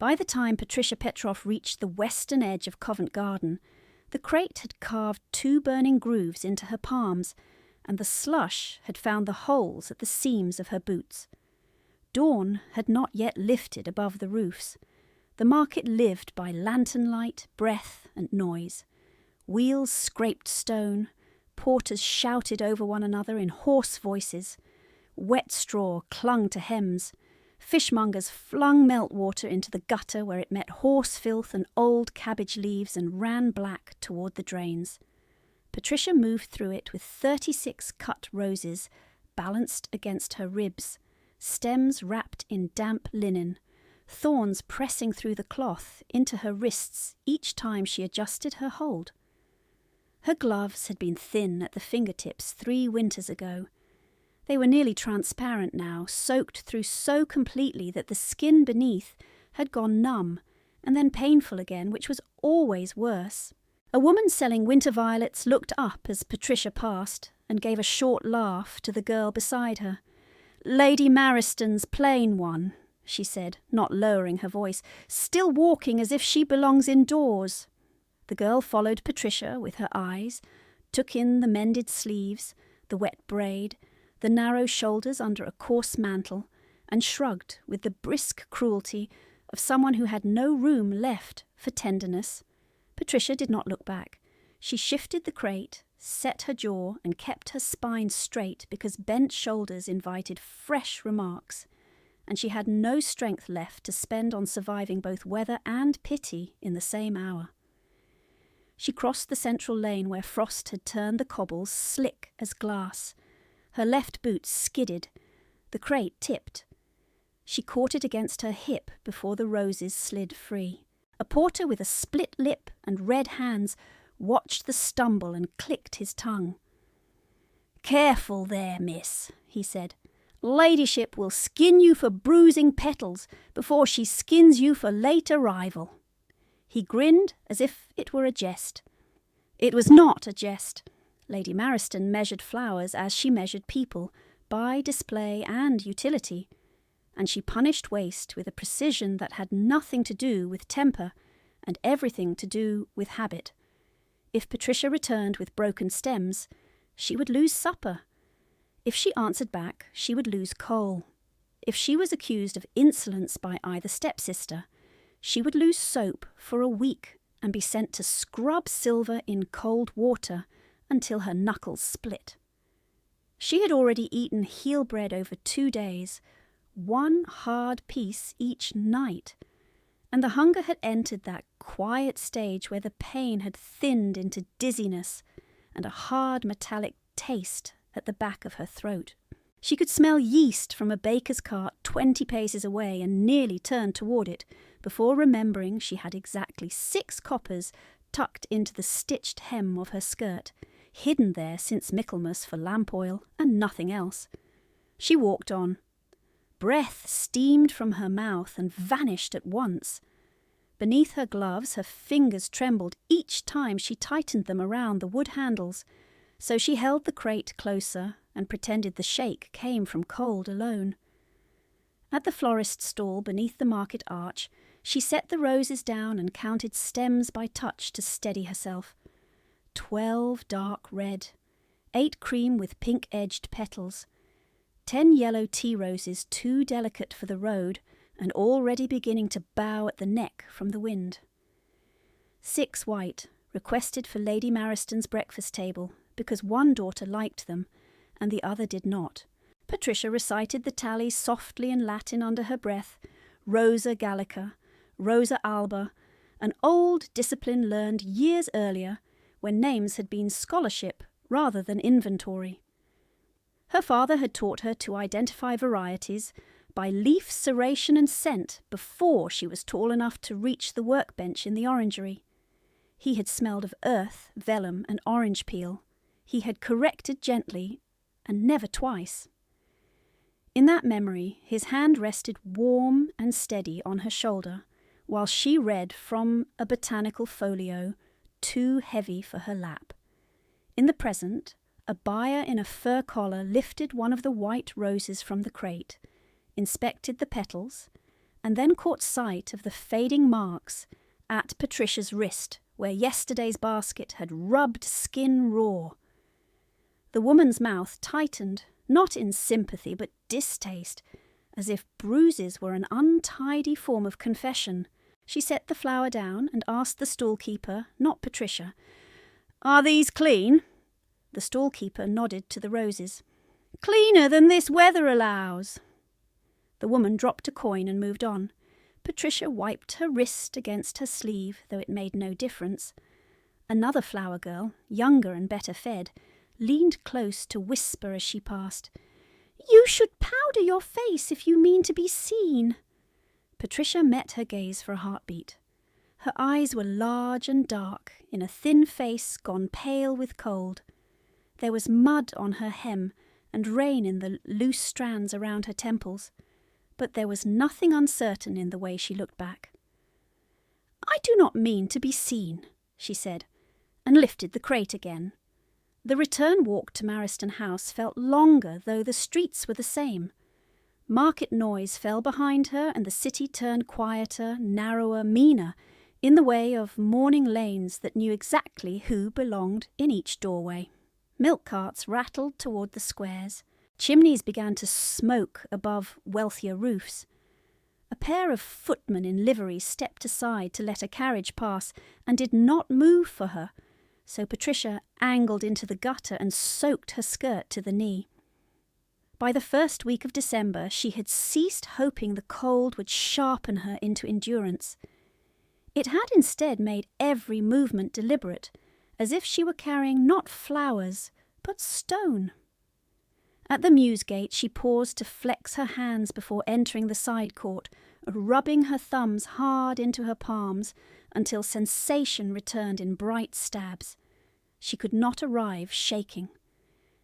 By the time Patricia Petrov reached the western edge of Covent Garden, the crate had carved 2 burning grooves into her palms, and the slush had found the holes at the seams of her boots. Dawn had not yet lifted above the roofs. The market lived by lantern light, breath, and noise. Wheels scraped stone, porters shouted over one another in hoarse voices, wet straw clung to hems, fishmongers flung meltwater into the gutter where it met horse filth and old cabbage leaves and ran black toward the drains. Patricia moved through it with 36 cut roses balanced against her ribs, stems wrapped in damp linen, thorns pressing through the cloth into her wrists each time she adjusted her hold. Her gloves had been thin at the fingertips 3 winters ago. They were nearly transparent now, soaked through so completely that the skin beneath had gone numb and then painful again, which was always worse. A woman selling winter violets looked up as Patricia passed and gave a short laugh to the girl beside her. "Lady Mariston's plain one," she said, not lowering her voice, "still walking as if she belongs indoors." The girl followed Patricia with her eyes, took in the mended sleeves, the wet braid, the narrow shoulders under a coarse mantle, and shrugged with the brisk cruelty of someone who had no room left for tenderness. Patricia did not look back. She shifted the crate, set her jaw, and kept her spine straight because bent shoulders invited fresh remarks, and she had no strength left to spend on surviving both weather and pity in the same hour. She crossed the central lane where frost had turned the cobbles slick as glass. Her left boot skidded. The crate tipped. She caught it against her hip before the roses slid free. A porter with a split lip and red hands watched the stumble and clicked his tongue. "Careful there, miss," he said. "Ladyship will skin you for bruising petals before she skins you for late arrival." He grinned as if it were a jest. It was not a jest. Lady Mariston measured flowers as she measured people, by display and utility, and she punished waste with a precision that had nothing to do with temper and everything to do with habit. If Patricia returned with broken stems, she would lose supper. If she answered back, she would lose coal. If she was accused of insolence by either stepsister, she would lose soap for a week and be sent to scrub silver in cold water until her knuckles split. She had already eaten heel bread over 2 days, 1 hard piece each night, and the hunger had entered that quiet stage where the pain had thinned into dizziness and a hard metallic taste at the back of her throat. She could smell yeast from a baker's cart 20 paces away and nearly turned toward it before remembering she had exactly 6 coppers tucked into the stitched hem of her skirt, hidden there since Michaelmas for lamp oil and nothing else. She walked on. Breath steamed from her mouth and vanished at once. Beneath her gloves, her fingers trembled each time she tightened them around the wood handles, so she held the crate closer and pretended the shake came from cold alone. At the florist's stall beneath the market arch, she set the roses down and counted stems by touch to steady herself. 12 dark red, 8 cream with pink-edged petals, 10 yellow tea roses too delicate for the road and already beginning to bow at the neck from the wind. 6 white, requested for Lady Mariston's breakfast table because one daughter liked them and the other did not. Patricia recited the tally softly in Latin under her breath: Rosa Gallica, Rosa Alba, an old discipline learned years earlier when names had been scholarship rather than inventory. Her father had taught her to identify varieties by leaf serration and scent before she was tall enough to reach the workbench in the orangery. He had smelled of earth, vellum, and orange peel. He had corrected gently, and never twice. In that memory, his hand rested warm and steady on her shoulder, while she read from a botanical folio too heavy for her lap. In the present, a buyer in a fur collar lifted one of the white roses from the crate, inspected the petals, and then caught sight of the fading marks at Patricia's wrist, where yesterday's basket had rubbed skin raw. The woman's mouth tightened, not in sympathy but distaste, as if bruises were an untidy form of confession. She set the flower down and asked the stall-keeper, not Patricia, "Are these clean?" The stall-keeper nodded to the roses. "Cleaner than this weather allows." The woman dropped a coin and moved on. Patricia wiped her wrist against her sleeve, though it made no difference. Another flower girl, younger and better fed, leaned close to whisper as she passed, "You should powder your face if you mean to be seen." Patricia met her gaze for a heartbeat. Her eyes were large and dark, in a thin face gone pale with cold. There was mud on her hem and rain in the loose strands around her temples, but there was nothing uncertain in the way she looked back. "I do not mean to be seen," she said, and lifted the crate again. The return walk to Mariston House felt longer, though the streets were the same. Market noise fell behind her, and the city turned quieter, narrower, meaner, in the way of morning lanes that knew exactly who belonged in each doorway. Milk carts rattled toward the squares. Chimneys began to smoke above wealthier roofs. A pair of footmen in liveries stepped aside to let a carriage pass and did not move for her, so Patricia angled into the gutter and soaked her skirt to the knee. By the first week of December, she had ceased hoping the cold would sharpen her into endurance. It had instead made every movement deliberate, as if she were carrying not flowers, but stone. At the mews gate, she paused to flex her hands before entering the side court, rubbing her thumbs hard into her palms until sensation returned in bright stabs. She could not arrive shaking.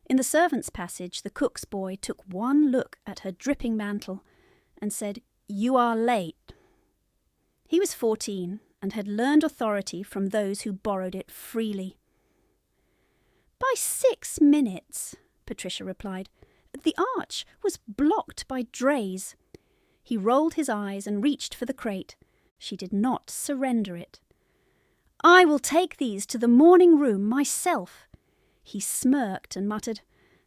In the servants' passage, the cook's boy took one look at her dripping mantle and said, "You are late." He was 14 and had learned authority from those who borrowed it freely. "By 6 minutes," Patricia replied. "The arch was blocked by drays." He rolled his eyes and reached for the crate. She did not surrender it. "I will take these to the morning room myself." He smirked and muttered,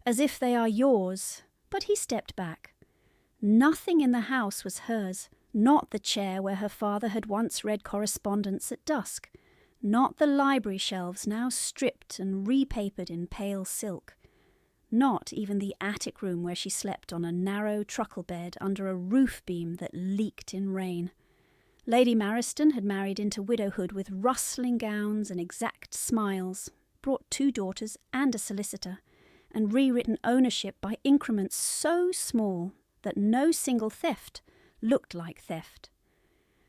"As if they are yours," but he stepped back. Nothing in the house was hers, not the chair where her father had once read correspondence at dusk, not the library shelves now stripped and repapered in pale silk, not even the attic room where she slept on a narrow truckle bed under a roof beam that leaked in rain. Lady Mariston had married into widowhood with rustling gowns and exact smiles, brought 2 daughters and a solicitor, and rewritten ownership by increments so small that no single theft looked like theft.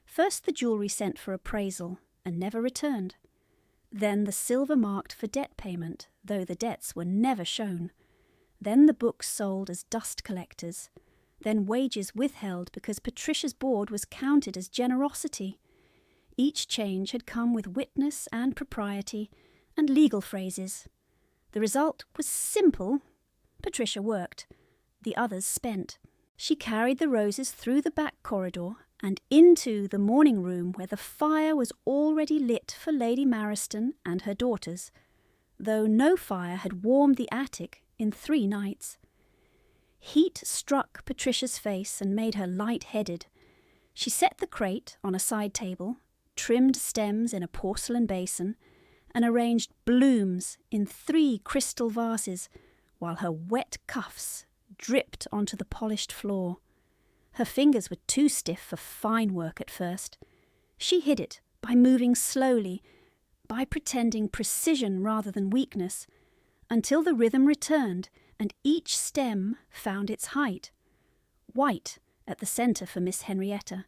First the jewellery sent for appraisal and never returned. Then the silver marked for debt payment, though the debts were never shown. Then the books sold as dust collectors. Then wages withheld because Patricia's board was counted as generosity. Each change had come with witness and propriety and legal phrases. The result was simple. Patricia worked. The others spent. She carried the roses through the back corridor and into the morning room where the fire was already lit for Lady Mariston and her daughters, though no fire had warmed the attic in 3 nights. Heat struck Patricia's face and made her light-headed. She set the crate on a side table, trimmed stems in a porcelain basin, and arranged blooms in 3 crystal vases, while her wet cuffs dripped onto the polished floor. Her fingers were too stiff for fine work at first. She hid it by moving slowly, by pretending precision rather than weakness, until the rhythm returned and each stem found its height. White at the centre for Miss Henrietta,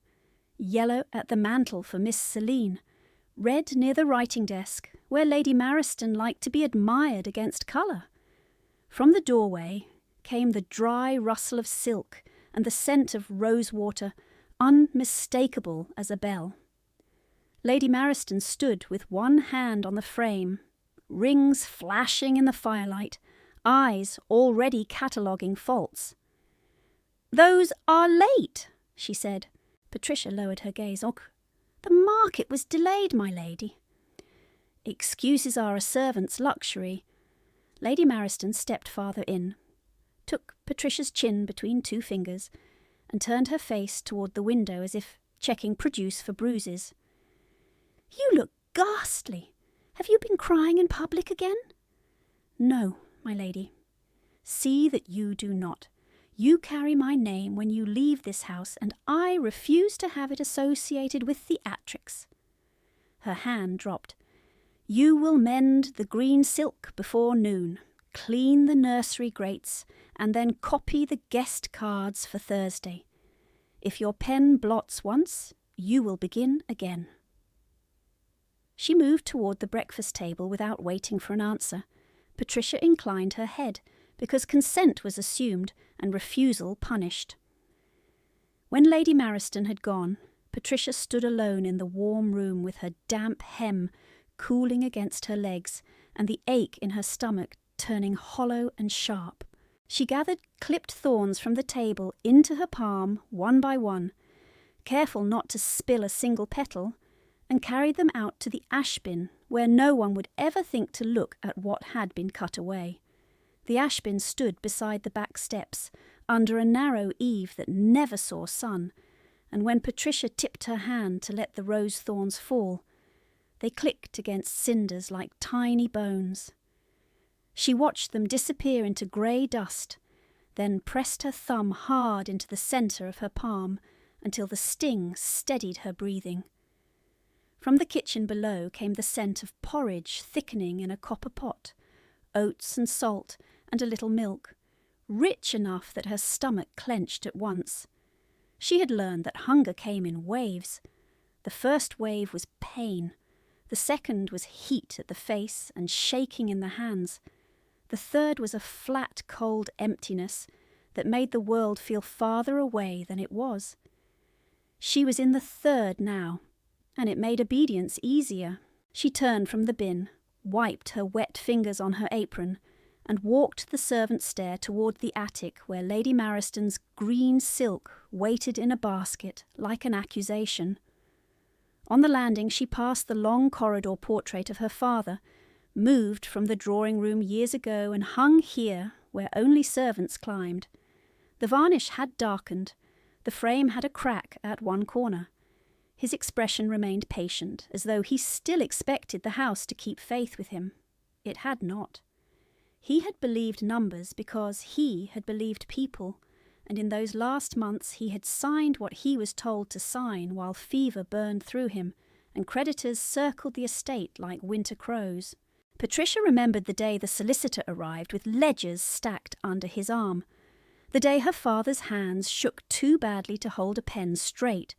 yellow at the mantel for Miss Celine, red near the writing desk, where Lady Mariston liked to be admired against colour. From the doorway came the dry rustle of silk and the scent of rosewater, unmistakable as a bell. Lady Mariston stood with one hand on the frame, rings flashing in the firelight, eyes already cataloguing faults. "Those are late," she said. Patricia lowered her gaze. "Oh, the market was delayed, my lady." "Excuses are a servant's luxury." Lady Mariston stepped farther in, took Patricia's chin between two fingers, and turned her face toward the window as if checking produce for bruises. "You look ghastly. Have you been crying in public again?" "No, my lady." "See that you do not. You carry my name when you leave this house, and I refuse to have it associated with theatrics." Her hand dropped. "You will mend the green silk before noon, clean the nursery grates, and then copy the guest cards for Thursday. If your pen blots once, you will begin again." She moved toward the breakfast table without waiting for an answer. Patricia inclined her head, because consent was assumed and refusal punished. When Lady Mariston had gone, Patricia stood alone in the warm room with her damp hem cooling against her legs and the ache in her stomach turning hollow and sharp. She gathered clipped thorns from the table into her palm one by one, careful not to spill a single petal, and carried them out to the ash bin where no one would ever think to look at what had been cut away. The ash bin stood beside the back steps, under a narrow eave that never saw sun, and when Patricia tipped her hand to let the rose thorns fall, they clicked against cinders like tiny bones. She watched them disappear into grey dust, then pressed her thumb hard into the centre of her palm until the sting steadied her breathing. From the kitchen below came the scent of porridge thickening in a copper pot, oats and salt and a little milk, rich enough that her stomach clenched at once. She had learned that hunger came in waves. The first wave was pain. The second was heat at the face and shaking in the hands. The third was a flat, cold emptiness that made the world feel farther away than it was. She was in the third now, and it made obedience easier. She turned from the bin, wiped her wet fingers on her apron, and walked the servants' stair toward the attic where Lady Mariston's green silk waited in a basket like an accusation. On the landing she passed the long corridor portrait of her father, moved from the drawing-room years ago and hung here where only servants climbed. The varnish had darkened. The frame had a crack at one corner. His expression remained patient, as though he still expected the house to keep faith with him. It had not. He had believed numbers because he had believed people, and in those last months he had signed what he was told to sign while fever burned through him, and creditors circled the estate like winter crows. Patricia remembered the day the solicitor arrived with ledgers stacked under his arm, the day her father's hands shook too badly to hold a pen straight,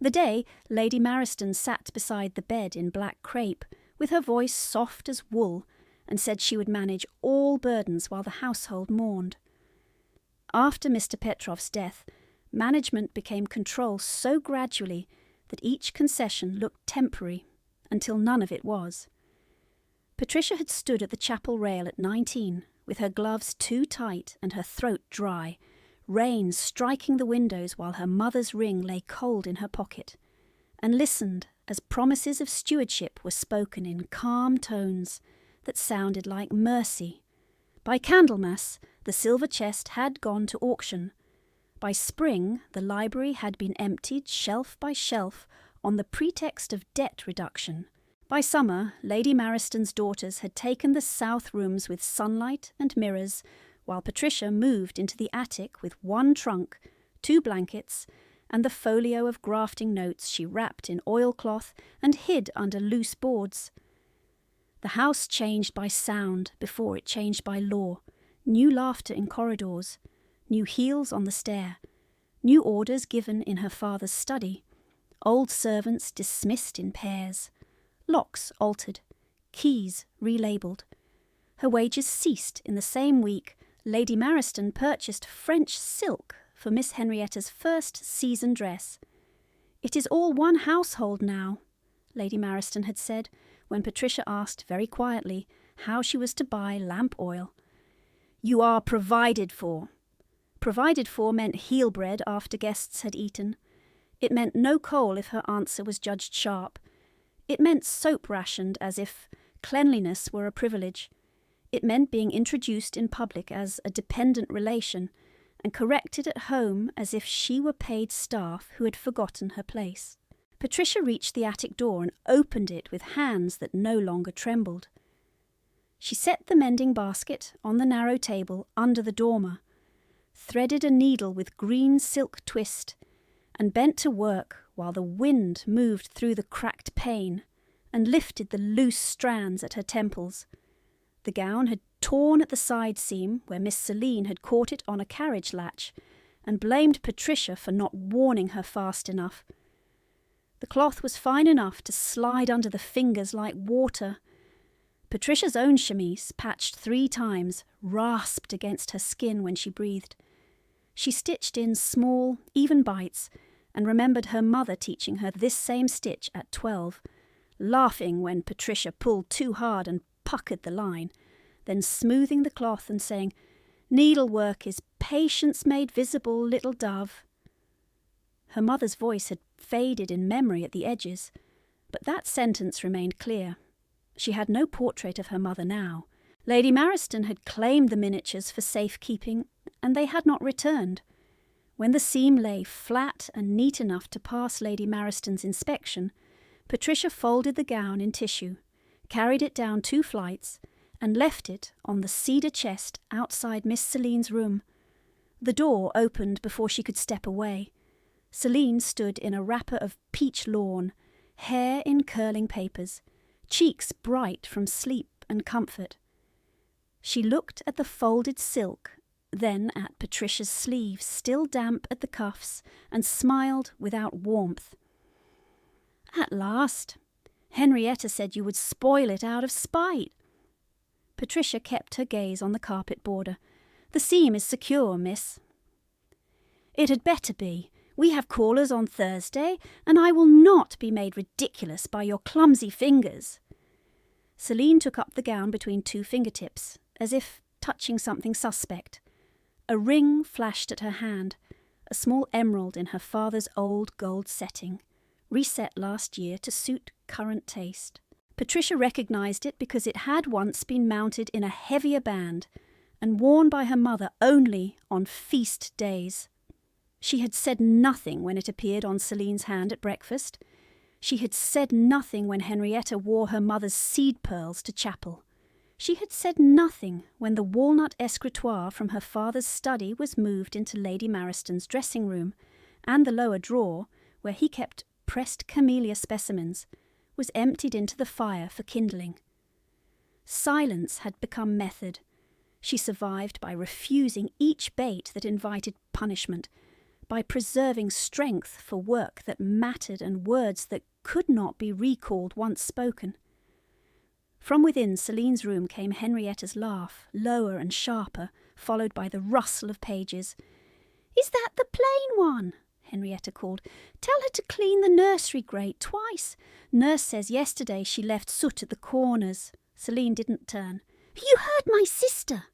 the day Lady Mariston sat beside the bed in black crape, with her voice soft as wool, and said she would manage all burdens while the household mourned. After Mr. Petrov's death, management became control so gradually that each concession looked temporary, until none of it was. Patricia had stood at the chapel rail at 19, with her gloves too tight and her throat dry, rain striking the windows while her mother's ring lay cold in her pocket, and listened as promises of stewardship were spoken in calm tones that sounded like mercy. By Candlemas, the silver chest had gone to auction. By spring, the library had been emptied shelf by shelf on the pretext of debt reduction. By summer, Lady Mariston's daughters had taken the south rooms with sunlight and mirrors, while Patricia moved into the attic with one trunk, 2 blankets, and the folio of grafting notes she wrapped in oilcloth and hid under loose boards. The house changed by sound before it changed by law. New laughter in corridors, new heels on the stair, new orders given in her father's study, old servants dismissed in pairs, locks altered, keys relabelled. Her wages ceased in the same week. Lady Mariston purchased French silk for Miss Henrietta's first season dress. "It is all one household now," Lady Mariston had said, when Patricia asked very quietly how she was to buy lamp oil. "You are provided for." Provided for meant heel bread after guests had eaten. It meant no coal if her answer was judged sharp. It meant soap rationed as if cleanliness were a privilege. It meant being introduced in public as a dependent relation and corrected at home as if she were paid staff who had forgotten her place. Patricia reached the attic door and opened it with hands that no longer trembled. She set the mending basket on the narrow table under the dormer, threaded a needle with green silk twist, and bent to work while the wind moved through the cracked pane and lifted the loose strands at her temples. The gown had torn at the side seam where Miss Celine had caught it on a carriage latch and blamed Patricia for not warning her fast enough. The cloth was fine enough to slide under the fingers like water. Patricia's own chemise, patched 3 times, rasped against her skin when she breathed. She stitched in small, even bites and remembered her mother teaching her this same stitch at 12, laughing when Patricia pulled too hard and puckered the line, then smoothing the cloth and saying, "Needlework is patience made visible, little dove." Her mother's voice had faded in memory at the edges, but that sentence remained clear. She had no portrait of her mother now. Lady Mariston had claimed the miniatures for safekeeping, and they had not returned. When the seam lay flat and neat enough to pass Lady Mariston's inspection, Patricia folded the gown in tissue, carried it down 2 flights, and left it on the cedar chest outside Miss Celine's room. The door opened before she could step away. Celine stood in a wrapper of peach lawn, hair in curling papers, cheeks bright from sleep and comfort. She looked at the folded silk, then at Patricia's sleeves, still damp at the cuffs, and smiled without warmth. "At last. Henrietta said you would spoil it out of spite." Patricia kept her gaze on the carpet border. "The seam is secure, miss." "It had better be. We have callers on Thursday, and I will not be made ridiculous by your clumsy fingers." Celine took up the gown between 2 fingertips, as if touching something suspect. A ring flashed at her hand, a small emerald in her father's old gold setting, reset last year to suit current taste. Patricia recognised it because it had once been mounted in a heavier band and worn by her mother only on feast days. She had said nothing when it appeared on Celine's hand at breakfast. She had said nothing when Henrietta wore her mother's seed pearls to chapel. She had said nothing when the walnut escritoire from her father's study was moved into Lady Mariston's dressing room, and the lower drawer, where he kept pressed camellia specimens, was emptied into the fire for kindling. Silence had become method. She survived by refusing each bait that invited punishment, by preserving strength for work that mattered and words that could not be recalled once spoken. From within Celine's room came Henrietta's laugh, lower and sharper, followed by the rustle of pages. "Is that the plain one?" Henrietta called. "Tell her to clean the nursery grate twice. Nurse says yesterday she left soot at the corners." Celine didn't turn. "You heard my sister."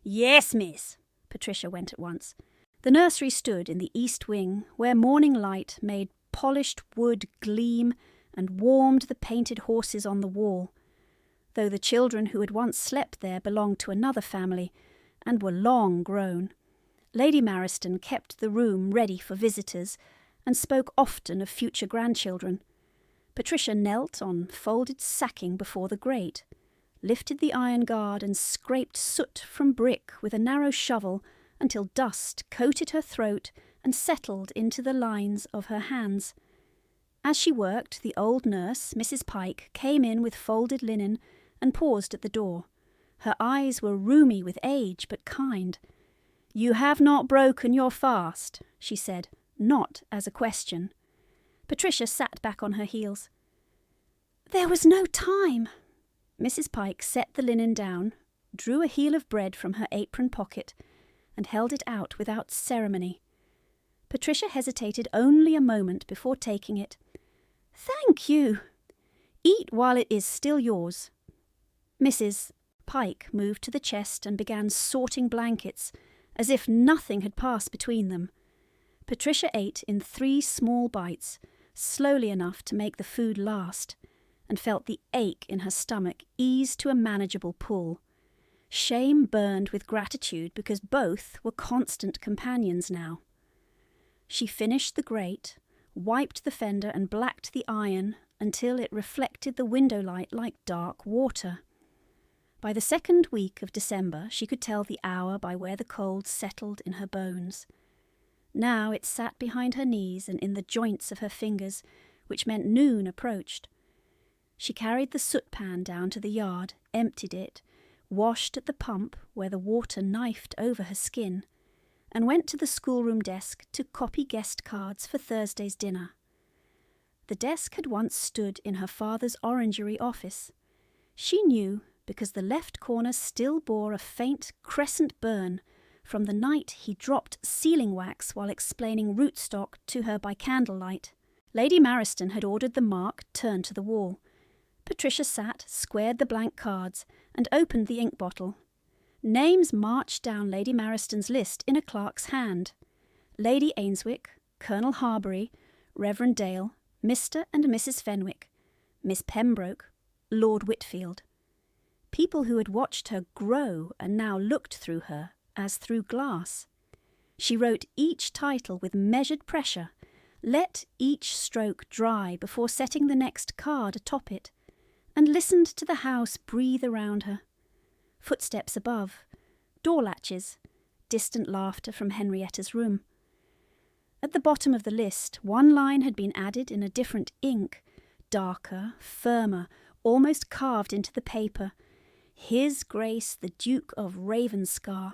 "Yes, miss," Patricia went at once. The nursery stood in the east wing, where morning light made polished wood gleam and warmed the painted horses on the wall. Though the children who had once slept there belonged to another family, and were long grown, Lady Mariston kept the room ready for visitors, and spoke often of future grandchildren. Patricia knelt on folded sacking before the grate, lifted the iron guard and scraped soot from brick with a narrow shovel until dust coated her throat and settled into the lines of her hands. As she worked, the old nurse, Mrs. Pike, came in with folded linen and paused at the door. Her eyes were rheumy with age, but kind. "You have not broken your fast," she said, not as a question. Patricia sat back on her heels. "There was no time." Mrs. Pike set the linen down, drew a heel of bread from her apron pocket, and held it out without ceremony. Patricia hesitated only a moment before taking it. "Thank you. Eat while it is still yours." Mrs. Pike moved to the chest and began sorting blankets, as if nothing had passed between them. Patricia ate in 3 small bites, slowly enough to make the food last, and felt the ache in her stomach ease to a manageable pull. Shame burned with gratitude because both were constant companions now. She finished the grate, wiped the fender and blacked the iron until it reflected the window light like dark water. By the 2nd week of December she could tell the hour by where the cold settled in her bones. Now it sat behind her knees and in the joints of her fingers, which meant noon approached. She carried the soot pan down to the yard, emptied it, washed at the pump where the water knifed over her skin, and went to the schoolroom desk to copy guest cards for Thursday's dinner. The desk had once stood in her father's orangery office. She knew because the left corner still bore a faint crescent burn from the night he dropped sealing wax while explaining rootstock to her by candlelight. Lady Mariston had ordered the mark turned to the wall. Patricia sat, squared the blank cards, and opened the ink bottle. Names marched down Lady Mariston's list in a clerk's hand. Lady Ainswick, Colonel Harbury, Reverend Dale, Mr. and Mrs. Fenwick, Miss Pembroke, Lord Whitfield. People who had watched her grow and now looked through her as through glass. She wrote each title with measured pressure, let each stroke dry before setting the next card atop it, and listened to the house breathe around her. Footsteps above, door latches, distant laughter from Henrietta's room. At the bottom of the list, one line had been added in a different ink, darker, firmer, almost carved into the paper. His Grace the Duke of Ravenscar.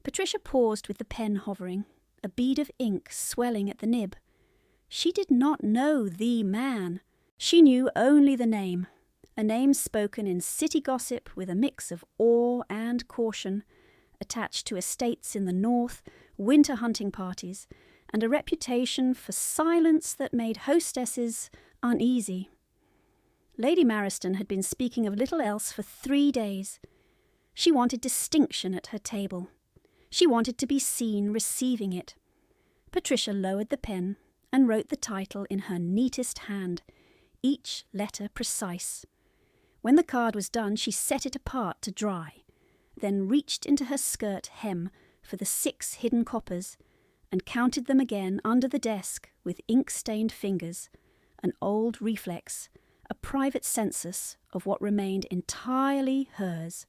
Patricia paused with the pen hovering, a bead of ink swelling at the nib. She did not know the man. She knew only the name, a name spoken in city gossip with a mix of awe and caution, attached to estates in the north, winter hunting parties, and a reputation for silence that made hostesses uneasy. Lady Mariston had been speaking of little else for 3 days. She wanted distinction at her table. She wanted to be seen receiving it. Patricia lowered the pen and wrote the title in her neatest hand, each letter precise. When the card was done, she set it apart to dry, then reached into her skirt hem for the 6 hidden coppers and counted them again under the desk with ink-stained fingers, an old reflex, a private census of what remained entirely hers.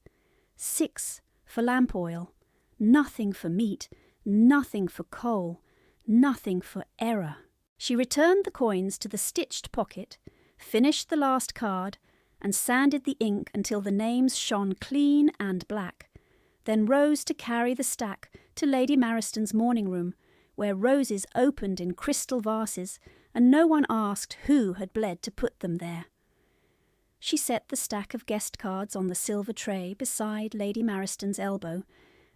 6 for lamp oil, nothing for meat, nothing for coal, nothing for error. She returned the coins to the stitched pocket, finished the last card, and sanded the ink until the names shone clean and black, then rose to carry the stack to Lady Mariston's morning room, where roses opened in crystal vases, and no one asked who had bled to put them there. She set the stack of guest cards on the silver tray beside Lady Mariston's elbow,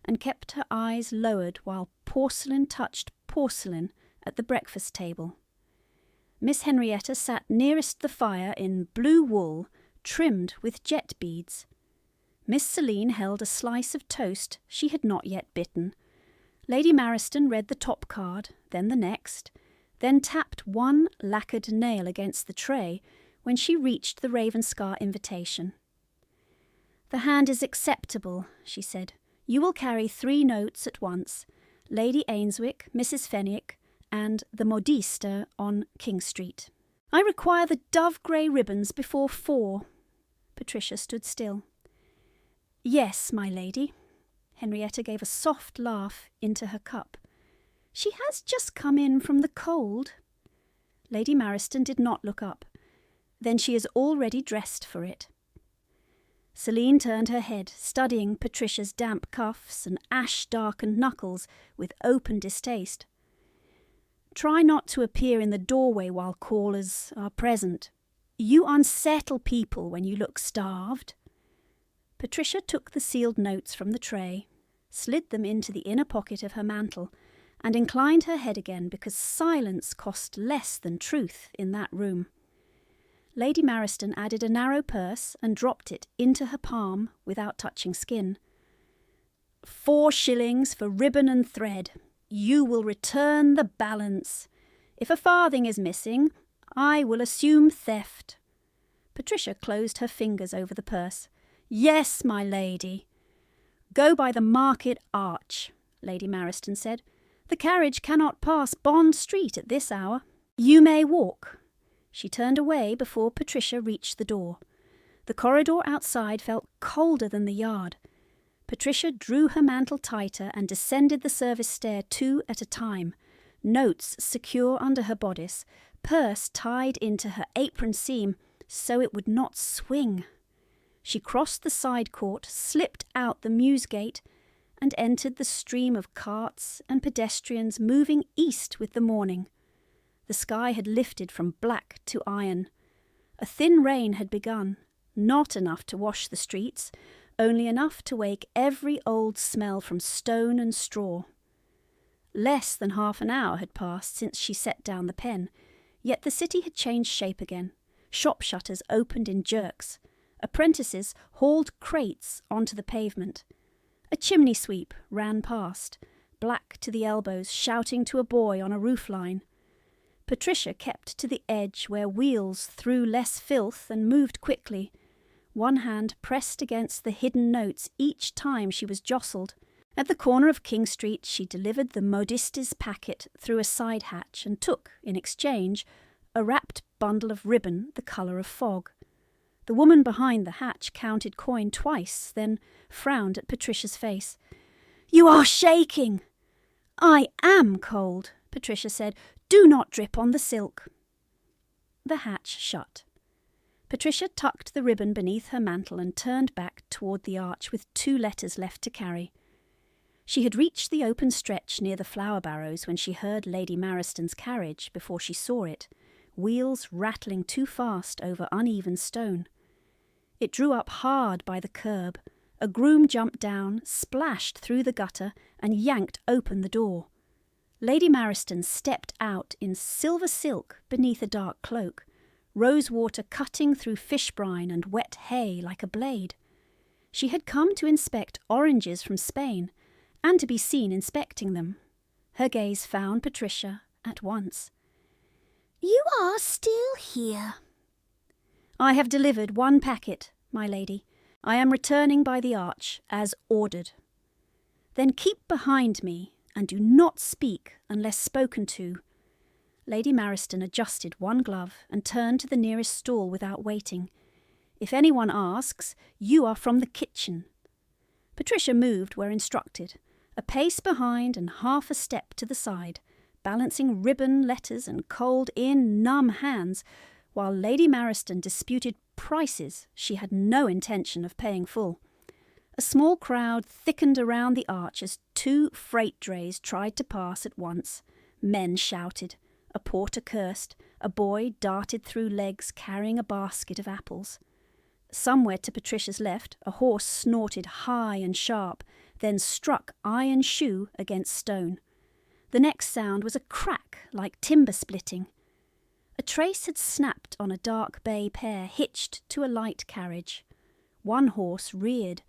and kept her eyes lowered while porcelain touched porcelain at the breakfast table. Miss Henrietta sat nearest the fire in blue wool, trimmed with jet beads. Miss Celine held a slice of toast she had not yet bitten. Lady Mariston read the top card, then the next, then tapped one lacquered nail against the tray when she reached the Ravenscar invitation. "The hand is acceptable," she said. "You will carry 3 notes at once, Lady Ainswick, Mrs. Fenwick, and the modiste on King Street. I require the dove-grey ribbons before 4. Patricia stood still. "Yes, my lady." Henrietta gave a soft laugh into her cup. "She has just come in from the cold." Lady Mariston did not look up. "Then she is already dressed for it." Celine turned her head, studying Patricia's damp cuffs and ash-darkened knuckles with open distaste. "Try not to appear in the doorway while callers are present. You unsettle people when you look starved." Patricia took the sealed notes from the tray, slid them into the inner pocket of her mantle, and inclined her head again because silence cost less than truth in that room. Lady Mariston added a narrow purse and dropped it into her palm without touching skin. 4 shillings for ribbon and thread. You will return the balance. If a farthing is missing, I will assume theft." Patricia closed her fingers over the purse. "Yes, my lady." "Go by the market arch," Lady Mariston said. "The carriage cannot pass Bond Street at this hour. You may walk." She turned away before Patricia reached the door. The corridor outside felt colder than the yard. Patricia drew her mantle tighter and descended the service stair 2 at a time, notes secure under her bodice, purse tied into her apron seam so it would not swing. She crossed the side court, slipped out the mews gate, and entered the stream of carts and pedestrians moving east with the morning. The sky had lifted from black to iron. A thin rain had begun, not enough to wash the streets, only enough to wake every old smell from stone and straw. Less than half an hour had passed since she set down the pen, yet the city had changed shape again. Shop shutters opened in jerks. Apprentices hauled crates onto the pavement. A chimney sweep ran past, black to the elbows, shouting to a boy on a roofline. Patricia kept to the edge where wheels threw less filth and moved quickly. One hand pressed against the hidden notes each time she was jostled. At the corner of King Street she delivered the modiste's packet through a side hatch and took, in exchange, a wrapped bundle of ribbon the colour of fog. The woman behind the hatch counted coin twice, then frowned at Patricia's face. "You are shaking!" "I am cold," Patricia said. "Do not drip on the silk." The hatch shut. Patricia tucked the ribbon beneath her mantle and turned back toward the arch with 2 letters left to carry. She had reached the open stretch near the flower barrows when she heard Lady Mariston's carriage before she saw it, wheels rattling too fast over uneven stone. It drew up hard by the curb. A groom jumped down, splashed through the gutter, and yanked open the door. Lady Mariston stepped out in silver silk beneath a dark cloak, rose water cutting through fish brine and wet hay like a blade. She had come to inspect oranges from Spain, and to be seen inspecting them. Her gaze found Patricia at once. "You are still here." "I have delivered 1 packet, my lady. I am returning by the arch, as ordered." "Then keep behind me, and do not speak unless spoken to." Lady Mariston adjusted one glove and turned to the nearest stall without waiting. "If anyone asks, you are from the kitchen." Patricia moved where instructed, a pace behind and half a step to the side, balancing ribbon, letters, and cold in numb hands, while Lady Mariston disputed prices she had no intention of paying full. A small crowd thickened around the arch as 2 freight drays tried to pass at once. Men shouted. A porter cursed. A boy darted through legs carrying a basket of apples. Somewhere to Patricia's left, a horse snorted high and sharp, then struck iron shoe against stone. The next sound was a crack like timber splitting. A trace had snapped on a dark bay pair hitched to a light carriage. One horse reared,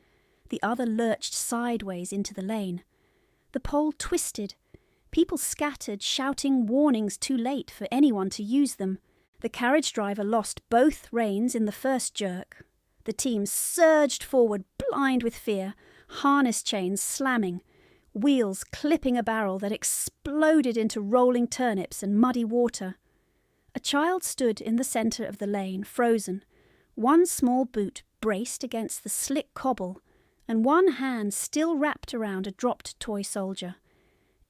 the other lurched sideways into the lane. The pole twisted. People scattered, shouting warnings too late for anyone to use them. The carriage driver lost both reins in the first jerk. The team surged forward, blind with fear, harness chains slamming, wheels clipping a barrel that exploded into rolling turnips and muddy water. A child stood in the centre of the lane, frozen, one small boot braced against the slick cobble, and one hand still wrapped around a dropped toy soldier.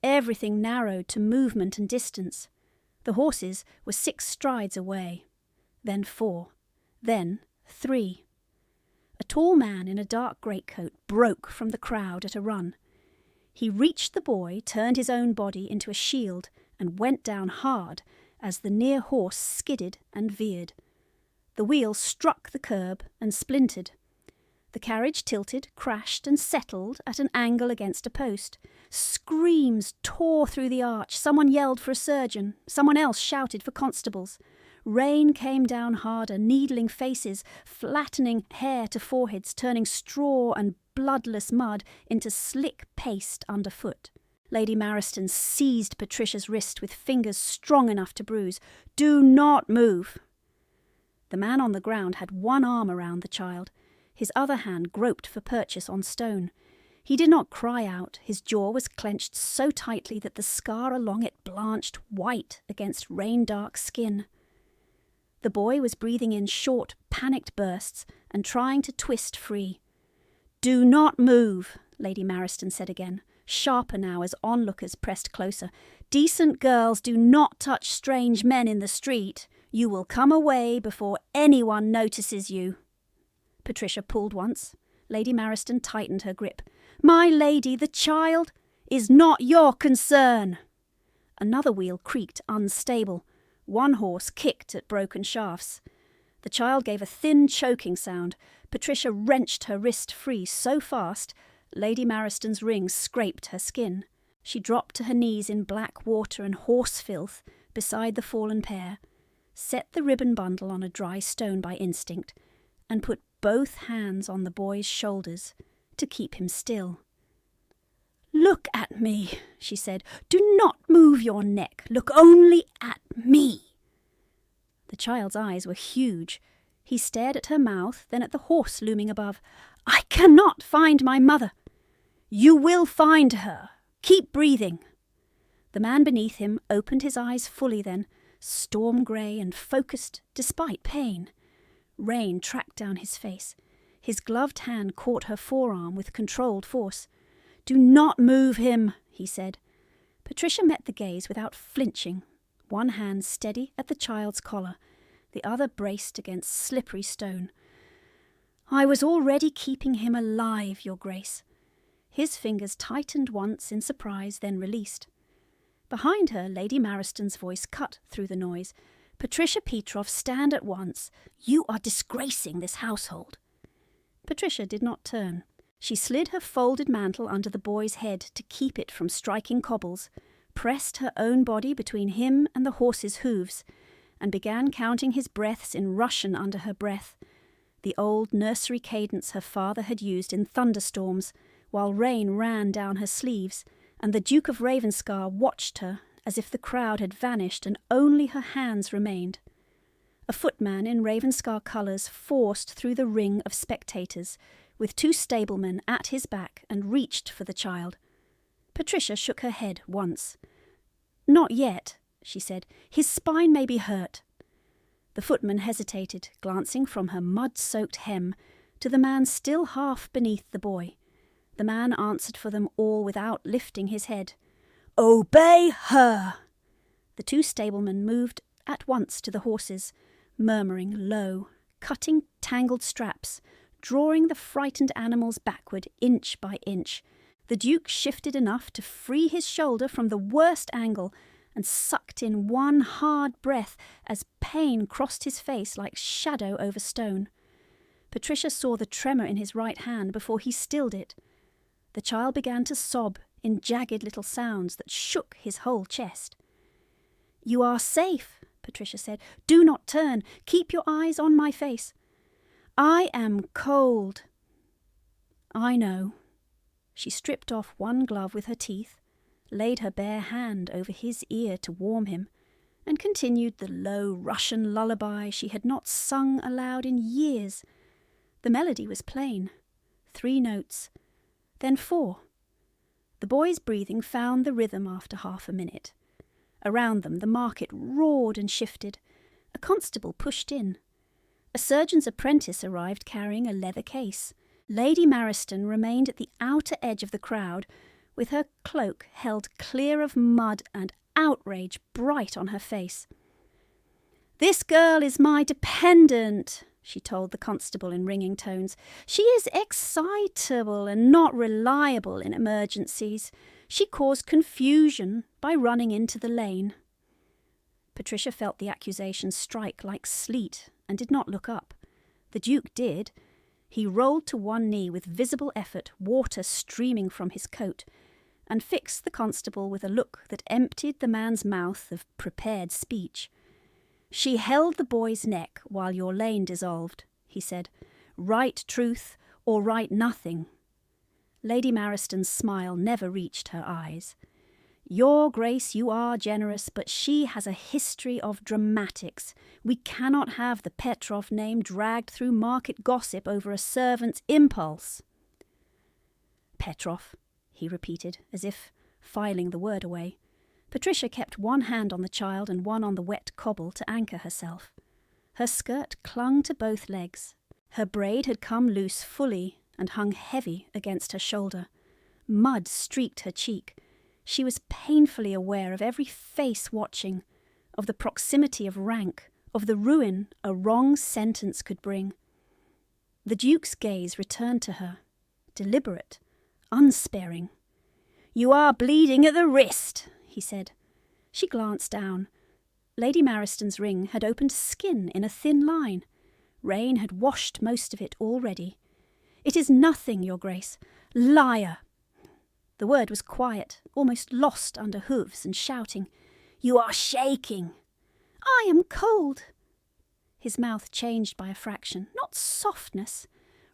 Everything narrowed to movement and distance. The horses were 6 strides away, then 4, then 3. A tall man in a dark greatcoat broke from the crowd at a run. He reached the boy, turned his own body into a shield, and went down hard as the near horse skidded and veered. The wheel struck the curb and splintered. The carriage tilted, crashed, and settled at an angle against a post. Screams tore through the arch. Someone yelled for a surgeon. Someone else shouted for constables. Rain came down harder, needling faces, flattening hair to foreheads, turning straw and bloodless mud into slick paste underfoot. Lady Mariston seized Patricia's wrist with fingers strong enough to bruise. "Do not move." The man on the ground had one arm around the child. His other hand groped for purchase on stone. He did not cry out. His jaw was clenched so tightly that the scar along it blanched white against rain-dark skin. The boy was breathing in short, panicked bursts and trying to twist free. "Do not move," Lady Mariston said again, sharper now as onlookers pressed closer. "Decent girls do not touch strange men in the street. You will come away before anyone notices you." Patricia pulled once. Lady Mariston tightened her grip. "My lady, the child is not your concern." Another wheel creaked unstable. One horse kicked at broken shafts. The child gave a thin, choking sound. Patricia wrenched her wrist free so fast, Lady Mariston's rings scraped her skin. She dropped to her knees in black water and horse filth beside the fallen pair, set the ribbon bundle on a dry stone by instinct, and put both hands on the boy's shoulders to keep him still. "Look at me," she said. "Do not move your neck. Look only at me." The child's eyes were huge. He stared at her mouth, then at the horse looming above. "I cannot find my mother." "You will find her. Keep breathing." The man beneath him opened his eyes fully then, storm grey and focused despite pain. Rain tracked down his face. His gloved hand caught her forearm with controlled force. "Do not move him," he said. Patricia met the gaze without flinching, one hand steady at the child's collar, the other braced against slippery stone. "I was already keeping him alive, Your Grace." His fingers tightened once in surprise, then released. Behind her, Lady Mariston's voice cut through the noise. "Patricia Petroff, stand at once. You are disgracing this household." Patricia did not turn. She slid her folded mantle under the boy's head to keep it from striking cobbles, pressed her own body between him and the horse's hooves, and began counting his breaths in Russian under her breath, the old nursery cadence her father had used in thunderstorms, while rain ran down her sleeves, and the Duke of Ravenscar watched her as if the crowd had vanished and only her hands remained. A footman in Ravenscar colours forced through the ring of spectators, with two stablemen at his back, and reached for the child. Patricia shook her head once. "Not yet," she said. "His spine may be hurt." The footman hesitated, glancing from her mud-soaked hem to the man still half beneath the boy. The man answered for them all without lifting his head. "Obey her!" The two stablemen moved at once to the horses, murmuring low, cutting tangled straps, drawing the frightened animals backward inch by inch. The Duke shifted enough to free his shoulder from the worst angle and sucked in one hard breath as pain crossed his face like shadow over stone. Patricia saw the tremor in his right hand before he stilled it. The child began to sob in jagged little sounds that shook his whole chest. "You are safe," Patricia said. "Do not turn. Keep your eyes on my face." "I am cold." "I know." She stripped off one glove with her teeth, laid her bare hand over his ear to warm him, and continued the low Russian lullaby she had not sung aloud in years. The melody was plain. 3 notes, then 4. The boy's breathing found the rhythm after half a minute. Around them the market roared and shifted. A constable pushed in. A surgeon's apprentice arrived carrying a leather case. Lady Mariston remained at the outer edge of the crowd, with her cloak held clear of mud and outrage bright on her face. "This girl is my dependent," she told the constable in ringing tones. "She is excitable and not reliable in emergencies. She caused confusion by running into the lane." Patricia felt the accusation strike like sleet and did not look up. The Duke did. He rolled to one knee with visible effort, water streaming from his coat, and fixed the constable with a look that emptied the man's mouth of prepared speech. "She held the boy's neck while your lane dissolved," he said. "Write truth or write nothing." Lady Mariston's smile never reached her eyes. Your Grace, you are generous, but she has a history of dramatics. We cannot have the Petrov name dragged through market gossip over a servant's impulse." "Petrov," he repeated, as if filing the word away. Patricia kept one hand on the child and one on the wet cobble to anchor herself. Her skirt clung to both legs. Her braid had come loose fully and hung heavy against her shoulder. Mud streaked her cheek. She was painfully aware of every face watching, of the proximity of rank, of the ruin a wrong sentence could bring. The Duke's gaze returned to her, deliberate, unsparing. "You are bleeding at the wrist," he said. She glanced down. Lady Mariston's ring had opened skin in a thin line. Rain had washed most of it already. "It is nothing, Your Grace." "Liar!" The word was quiet, almost lost under hooves and shouting. "You are shaking." "I am cold." His mouth changed by a fraction. Not softness,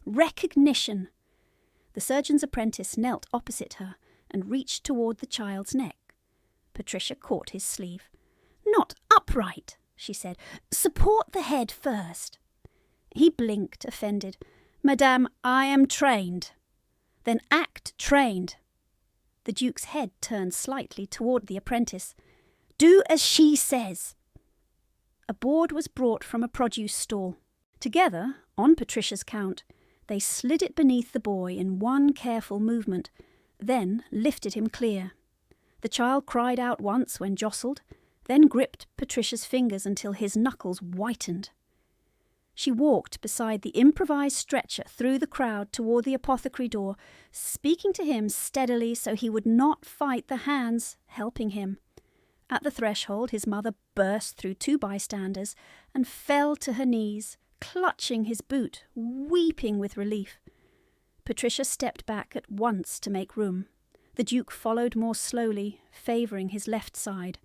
recognition. The surgeon's apprentice knelt opposite her and reached toward the child's neck. Patricia caught his sleeve. "Not upright," she said. "Support the head first." He blinked, offended. "Madame, I am trained." "Then act trained." The Duke's head turned slightly toward the apprentice. "Do as she says." A board was brought from a produce stall. Together, on Patricia's count, they slid it beneath the boy in one careful movement, then lifted him clear. The child cried out once when jostled, then gripped Patricia's fingers until his knuckles whitened. She walked beside the improvised stretcher through the crowd toward the apothecary door, speaking to him steadily so he would not fight the hands helping him. At the threshold, his mother burst through two bystanders and fell to her knees, clutching his boot, weeping with relief. Patricia stepped back at once to make room. The Duke followed more slowly, favouring his left side.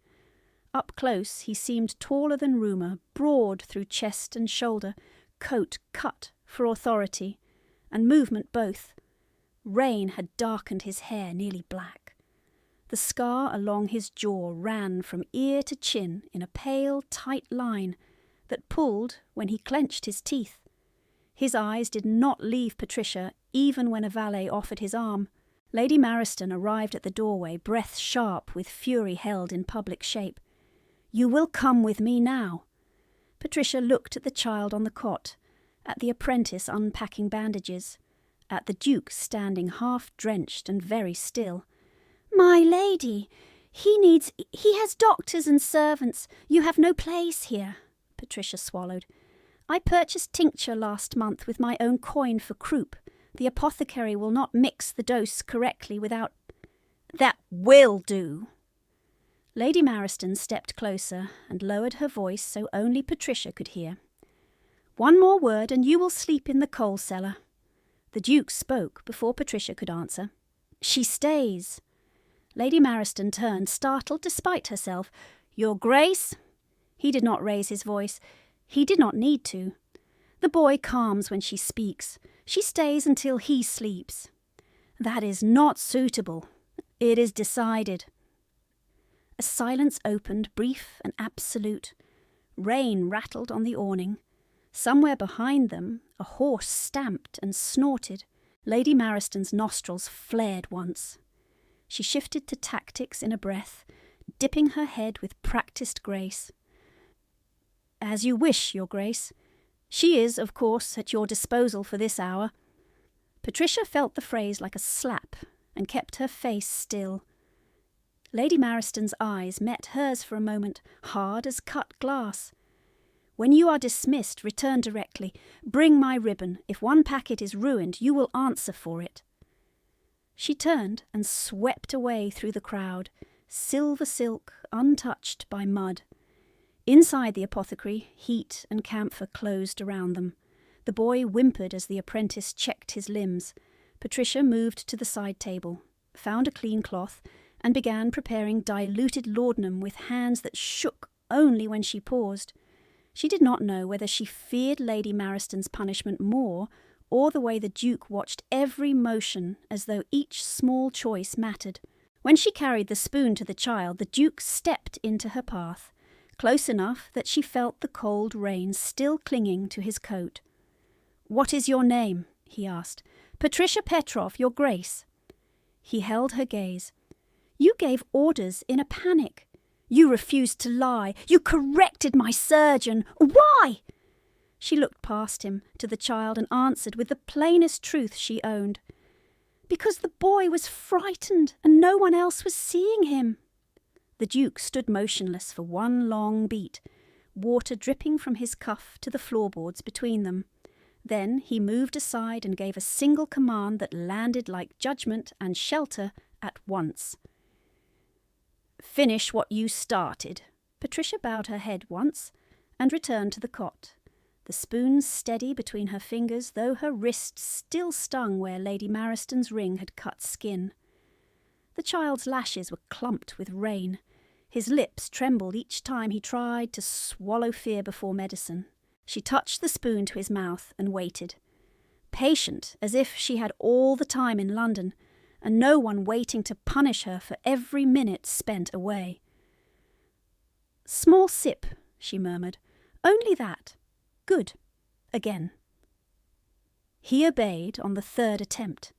Up close, he seemed taller than rumour, broad through chest and shoulder, coat cut for authority, and movement both. Rain had darkened his hair nearly black. The scar along his jaw ran from ear to chin in a pale, tight line that pulled when he clenched his teeth. His eyes did not leave Patricia, even when a valet offered his arm. Lady Mariston arrived at the doorway, breath sharp with fury held in public shape. "You will come with me now." Patricia looked at the child on the cot, at the apprentice unpacking bandages, at the Duke standing half-drenched and very still. "My lady, he has doctors and servants. You have no place here." Patricia swallowed. "I purchased tincture last month with my own coin for croup. The apothecary will not mix the dose correctly without—" "That will do." Lady Mariston stepped closer and lowered her voice so only Patricia could hear. "One more word and you will sleep in the coal cellar." The Duke spoke before Patricia could answer. "She stays." Lady Mariston turned, startled despite herself. "Your Grace?" He did not raise his voice. He did not need to. The boy calms when she speaks. She stays until he sleeps. "That is not suitable." "It is decided." A silence opened, brief and absolute. Rain rattled on the awning. Somewhere behind them, a horse stamped and snorted. Lady Mariston's nostrils flared once. She shifted to tactics in a breath, dipping her head with practised grace. "As you wish, Your Grace. She is, of course, at your disposal for this hour." Patricia felt the phrase like a slap and kept her face still. Lady Mariston's eyes met hers for a moment, hard as cut glass. "When you are dismissed, return directly. Bring my ribbon. If one packet is ruined, you will answer for it." She turned and swept away through the crowd, silver silk, untouched by mud. Inside the apothecary, heat and camphor closed around them. The boy whimpered as the apprentice checked his limbs. Patricia moved to the side table, found a clean cloth, and began preparing diluted laudanum with hands that shook only when she paused. She did not know whether she feared Lady Mariston's punishment more, or the way the Duke watched every motion as though each small choice mattered. When she carried the spoon to the child, the Duke stepped into her path, close enough that she felt the cold rain still clinging to his coat. "What is your name?" he asked. "Patricia Petrov, Your Grace." He held her gaze. "You gave orders in a panic. You refused to lie. You corrected my surgeon. Why?" She looked past him to the child and answered with the plainest truth she owned. "Because the boy was frightened and no one else was seeing him." The Duke stood motionless for one long beat, water dripping from his cuff to the floorboards between them. Then he moved aside and gave a single command that landed like judgment and shelter at once. "Finish what you started." Patricia bowed her head once and returned to the cot, the spoon steady between her fingers, though her wrist still stung where Lady Mariston's ring had cut skin. The child's lashes were clumped with rain. His lips trembled each time he tried to swallow fear before medicine. She touched the spoon to his mouth and waited, patient as if she had all the time in London, and no one waiting to punish her for every minute spent away. "Small sip," she murmured. "Only that. Good. Again." He obeyed on the third attempt.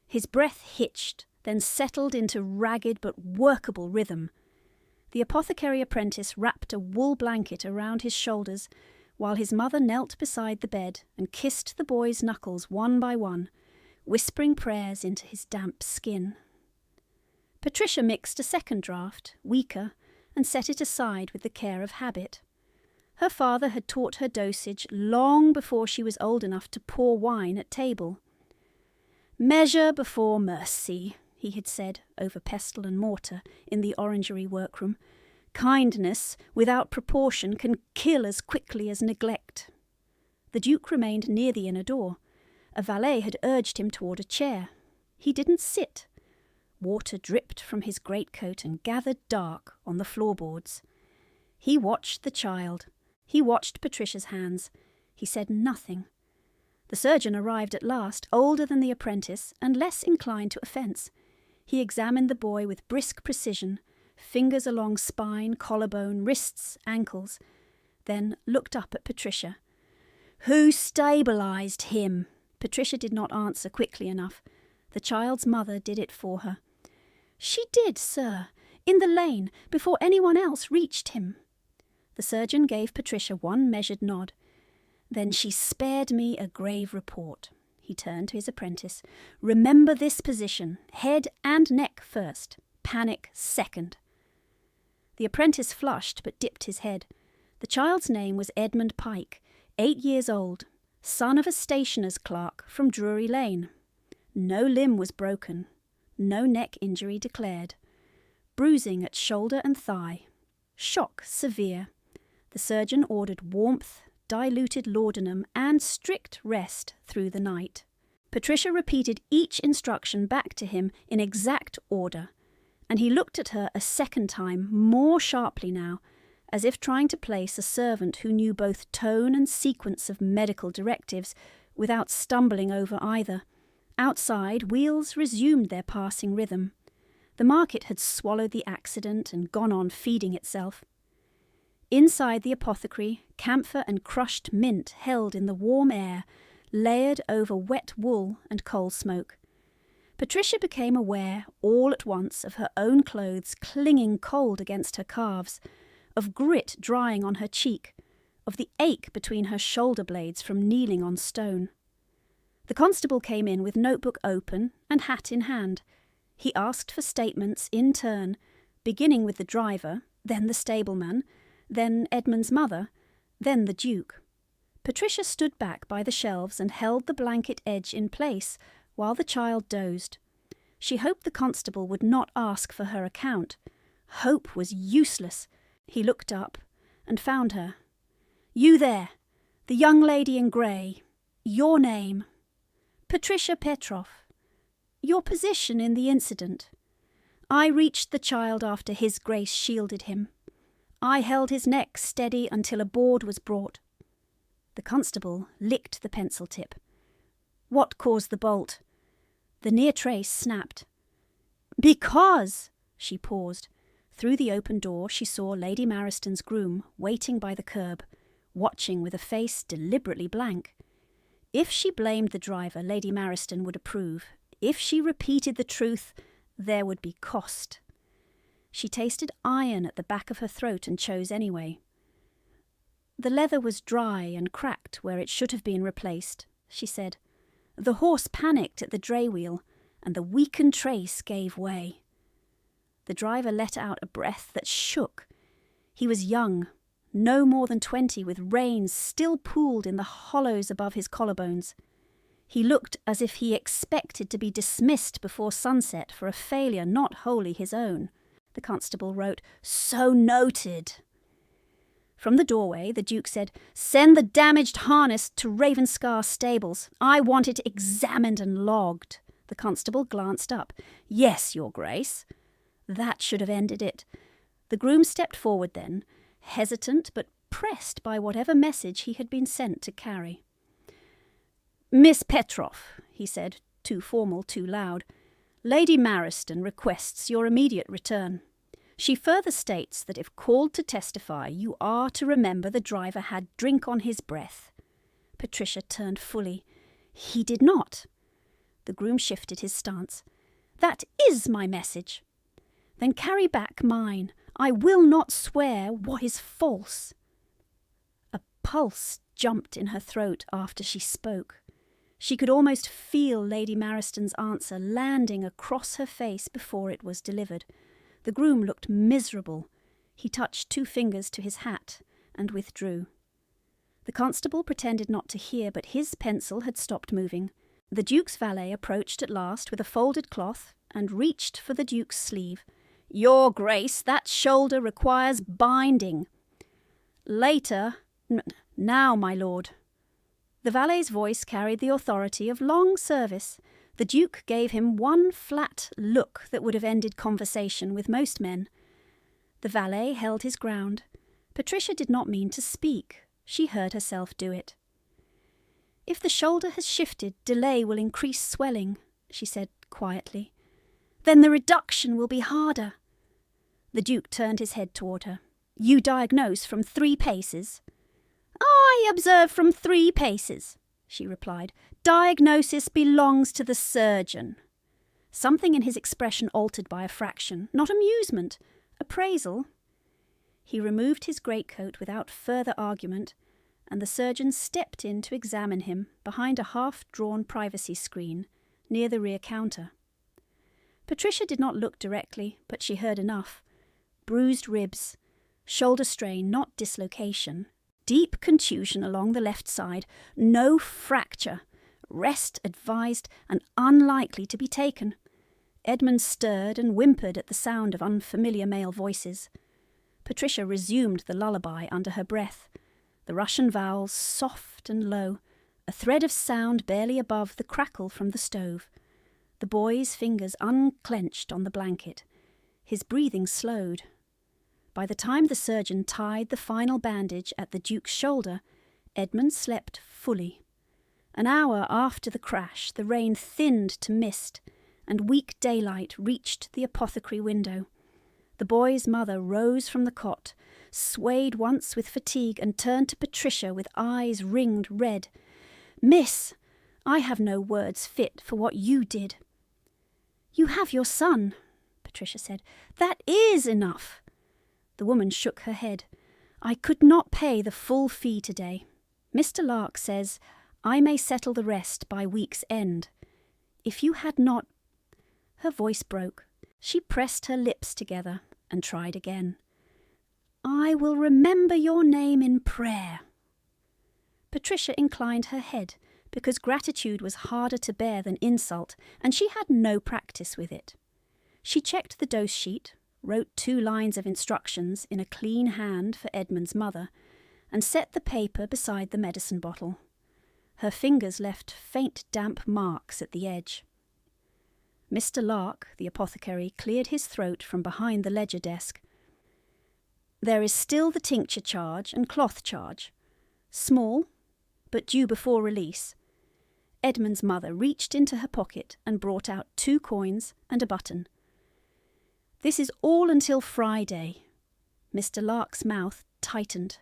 His breath hitched, then settled into ragged but workable rhythm. The apothecary apprentice wrapped a wool blanket around his shoulders, while his mother knelt beside the bed and kissed the boy's knuckles one by one, whispering prayers into his damp skin. Patricia mixed a second draught, weaker, and set it aside with the care of habit. Her father had taught her dosage long before she was old enough to pour wine at table. "Measure before mercy," he had said over pestle and mortar in the orangery workroom. "Kindness without proportion can kill as quickly as neglect." The Duke remained near the inner door. A valet had urged him toward a chair. He didn't sit. Water dripped from his greatcoat and gathered dark on the floorboards. He watched the child. He watched Patricia's hands. He said nothing. The surgeon arrived at last, older than the apprentice and less inclined to offence. He examined the boy with brisk precision, fingers along spine, collarbone, wrists, ankles, then looked up at Patricia. "Who stabilised him?" Patricia did not answer quickly enough. The child's mother did it for her. "She did, sir, in the lane, before anyone else reached him." The surgeon gave Patricia one measured nod. "Then she spared me a grave report." He turned to his apprentice. "Remember this position, head and neck first, panic second." The apprentice flushed but dipped his head. The child's name was Edmund Pike, 8 years old, son of a stationer's clerk from Drury Lane. No limb was broken, no neck injury declared. Bruising at shoulder and thigh. Shock severe. The surgeon ordered warmth, diluted laudanum, and strict rest through the night. Patricia repeated each instruction back to him in exact order, and he looked at her a second time, more sharply now, as if trying to place a servant who knew both tone and sequence of medical directives without stumbling over either. Outside, wheels resumed their passing rhythm. The market had swallowed the accident and gone on feeding itself. Inside the apothecary, camphor and crushed mint held in the warm air, layered over wet wool and coal smoke. Patricia became aware all at once of her own clothes clinging cold against her calves, of grit drying on her cheek, of the ache between her shoulder blades from kneeling on stone. The constable came in with notebook open and hat in hand. He asked for statements in turn, beginning with the driver, then the stableman, then Edmund's mother, then the Duke. Patricia stood back by the shelves and held the blanket edge in place while the child dozed. She hoped the constable would not ask for her account. Hope was useless. He looked up and found her. "You there, the young lady in grey. Your name?" "Patricia Petrov." "Your position in the incident?" "I reached the child after His Grace shielded him. I held his neck steady until a board was brought." The constable licked the pencil tip. "What caused the bolt?" The near trace snapped. "Because," She paused. Through the open door she saw Lady Mariston's groom waiting by the curb, watching with a face deliberately blank. If she blamed the driver, Lady Mariston would approve. If she repeated the truth, there would be cost. She tasted iron at the back of her throat and chose anyway. The leather was dry and cracked where it should have been replaced, she said. The horse panicked at the dray wheel, and the weakened trace gave way. The driver let out a breath that shook. He was young, no more than 20, with reins still pooled in the hollows above his collarbones. He looked as if he expected to be dismissed before sunset for a failure not wholly his own. The constable wrote, "So noted." From the doorway, the Duke said, "Send the damaged harness to Ravenscar stables. I want it examined and logged." The constable glanced up. "Yes, Your Grace." That should have ended it. The groom stepped forward then, hesitant but pressed by whatever message he had been sent to carry. "Miss Petroff," he said, too formal, too loud, "Lady Mariston requests your immediate return. She further states that if called to testify, you are to remember the driver had drink on his breath." Patricia turned fully. "He did not." The groom shifted his stance. "That is my message." "Then carry back mine. I will not swear what is false." A pulse jumped in her throat after she spoke. She could almost feel Lady Mariston's answer landing across her face before it was delivered. The groom looked miserable. He touched 2 fingers to his hat and withdrew. The constable pretended not to hear, but his pencil had stopped moving. The Duke's valet approached at last with a folded cloth and reached for the Duke's sleeve. "Your Grace, that shoulder requires binding." "Later. Now, my lord." The valet's voice carried the authority of long service. The Duke gave him one flat look that would have ended conversation with most men. The valet held his ground. Patricia did not mean to speak. She heard herself do it. "If the shoulder has shifted, delay will increase swelling," she said quietly. "Then the reduction will be harder." The Duke turned his head toward her. "You diagnose from 3 paces?" "I observe from 3 paces," she replied. "Diagnosis belongs to the surgeon." Something in his expression altered by a fraction. Not amusement. Appraisal. He removed his greatcoat without further argument, and the surgeon stepped in to examine him behind a half-drawn privacy screen near the rear counter. Patricia did not look directly, but she heard enough. Bruised ribs, shoulder strain, not dislocation, deep contusion along the left side, no fracture, rest advised and unlikely to be taken. Edmund stirred and whimpered at the sound of unfamiliar male voices. Patricia resumed the lullaby under her breath, the Russian vowels soft and low, a thread of sound barely above the crackle from the stove. The boy's fingers unclenched on the blanket. His breathing slowed. By the time the surgeon tied the final bandage at the Duke's shoulder, Edmund slept fully. An hour after the crash, the rain thinned to mist, and weak daylight reached the apothecary window. The boy's mother rose from the cot, swayed once with fatigue, and turned to Patricia with eyes ringed red. "Miss, I have no words fit for what you did." "You have your son," Patricia said. "That is enough." The woman shook her head. "I could not pay the full fee today. Mr. Lark says I may settle the rest by week's end. If you had not—" Her voice broke. She pressed her lips together and tried again. "I will remember your name in prayer." Patricia inclined her head, because gratitude was harder to bear than insult, and she had no practice with it. She checked the dose sheet, wrote 2 lines of instructions in a clean hand for Edmund's mother, and set the paper beside the medicine bottle. Her fingers left faint damp marks at the edge. Mr. Lark, the apothecary, cleared his throat from behind the ledger desk. "There is still the tincture charge and cloth charge. Small, but due before release." Edmund's mother reached into her pocket and brought out 2 coins and a button. This is all until Friday. Mr. Lark's mouth tightened.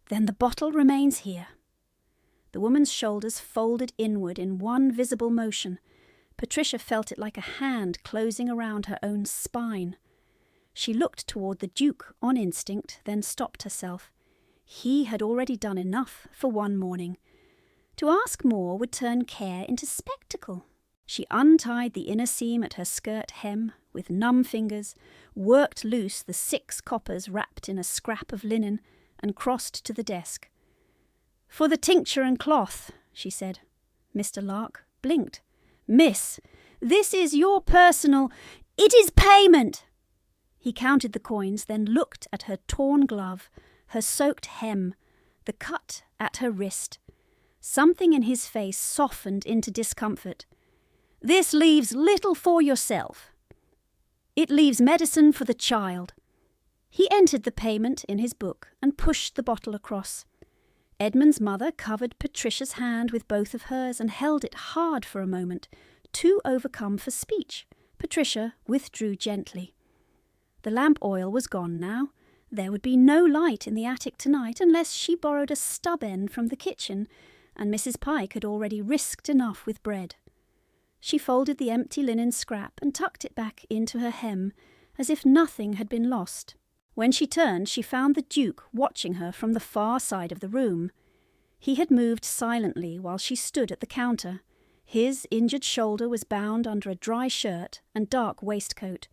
Then the bottle remains here. The woman's shoulders folded inward in one visible motion. Patricia felt it like a hand closing around her own spine. She looked toward the Duke on instinct, then stopped herself. He had already done enough for one morning. To ask more would turn care into spectacle. She untied the inner seam at her skirt hem with numb fingers, worked loose the 6 coppers wrapped in a scrap of linen, and crossed to the desk. "For the tincture and cloth," she said. Mr. Lark blinked. "Miss, this is your personal—" "It is payment!" He counted the coins, then looked at her torn glove, her soaked hem, the cut at her wrist. Something in his face softened into discomfort. "This leaves little for yourself. It leaves medicine for the child." He entered the payment in his book and pushed the bottle across. Edmund's mother covered Patricia's hand with both of hers and held it hard for a moment, too overcome for speech. Patricia withdrew gently. The lamp oil was gone now. There would be no light in the attic tonight unless she borrowed a stub end from the kitchen, and Mrs. Pike had already risked enough with bread. She folded the empty linen scrap and tucked it back into her hem, as if nothing had been lost. When she turned, she found the Duke watching her from the far side of the room. He had moved silently while she stood at the counter. His injured shoulder was bound under a dry shirt and dark waistcoat.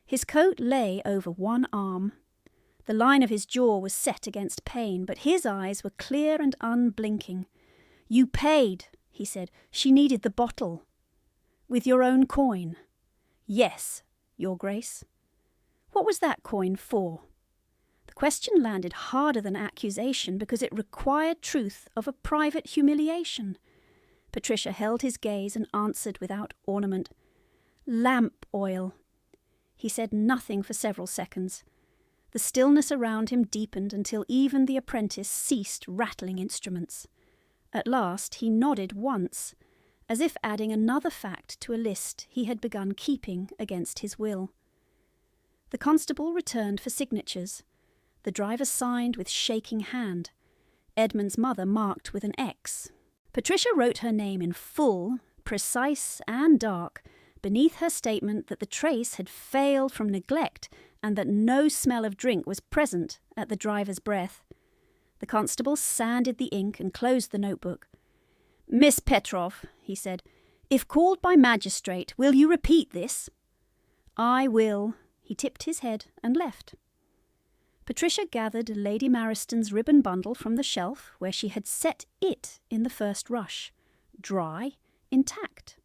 His coat lay over one arm. The line of his jaw was set against pain, but his eyes were clear and unblinking. "You paid," he said. "She needed the bottle." "With your own coin?" "Yes, Your Grace." "What was that coin for?" The question landed harder than accusation because it required truth of a private humiliation. Patricia held his gaze and answered without ornament. "Lamp oil." He said nothing for several seconds. The stillness around him deepened until even the apprentice ceased rattling instruments. At last he nodded once, as if adding another fact to a list he had begun keeping against his will. The constable returned for signatures. The driver signed with shaking hand. Edmund's mother marked with an X. Patricia wrote her name in full, precise and dark, beneath her statement that the trace had failed from neglect and that no smell of drink was present at the driver's breath. The constable sanded the ink and closed the notebook. "Miss Petrov," he said, "if called by magistrate, will you repeat this?" "I will." He tipped his head and left. Patricia gathered Lady Mariston's ribbon bundle from the shelf where she had set it in the first rush, dry, intact.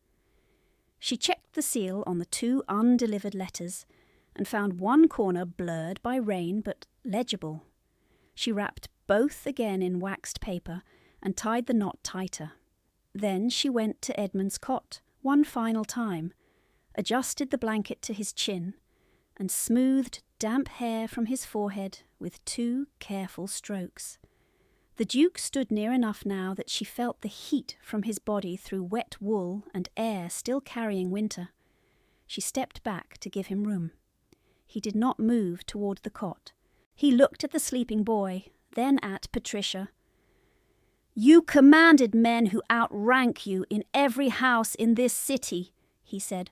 She checked the seal on the 2 undelivered letters and found one corner blurred by rain but legible. She wrapped both again in waxed paper and tied the knot tighter. Then she went to Edmund's cot one final time, adjusted the blanket to his chin, and smoothed damp hair from his forehead with 2 careful strokes. The Duke stood near enough now that she felt the heat from his body through wet wool and air still carrying winter. She stepped back to give him room. He did not move toward the cot. He looked at the sleeping boy, then at Patricia. "You commanded men who outrank you in every house in this city," he said.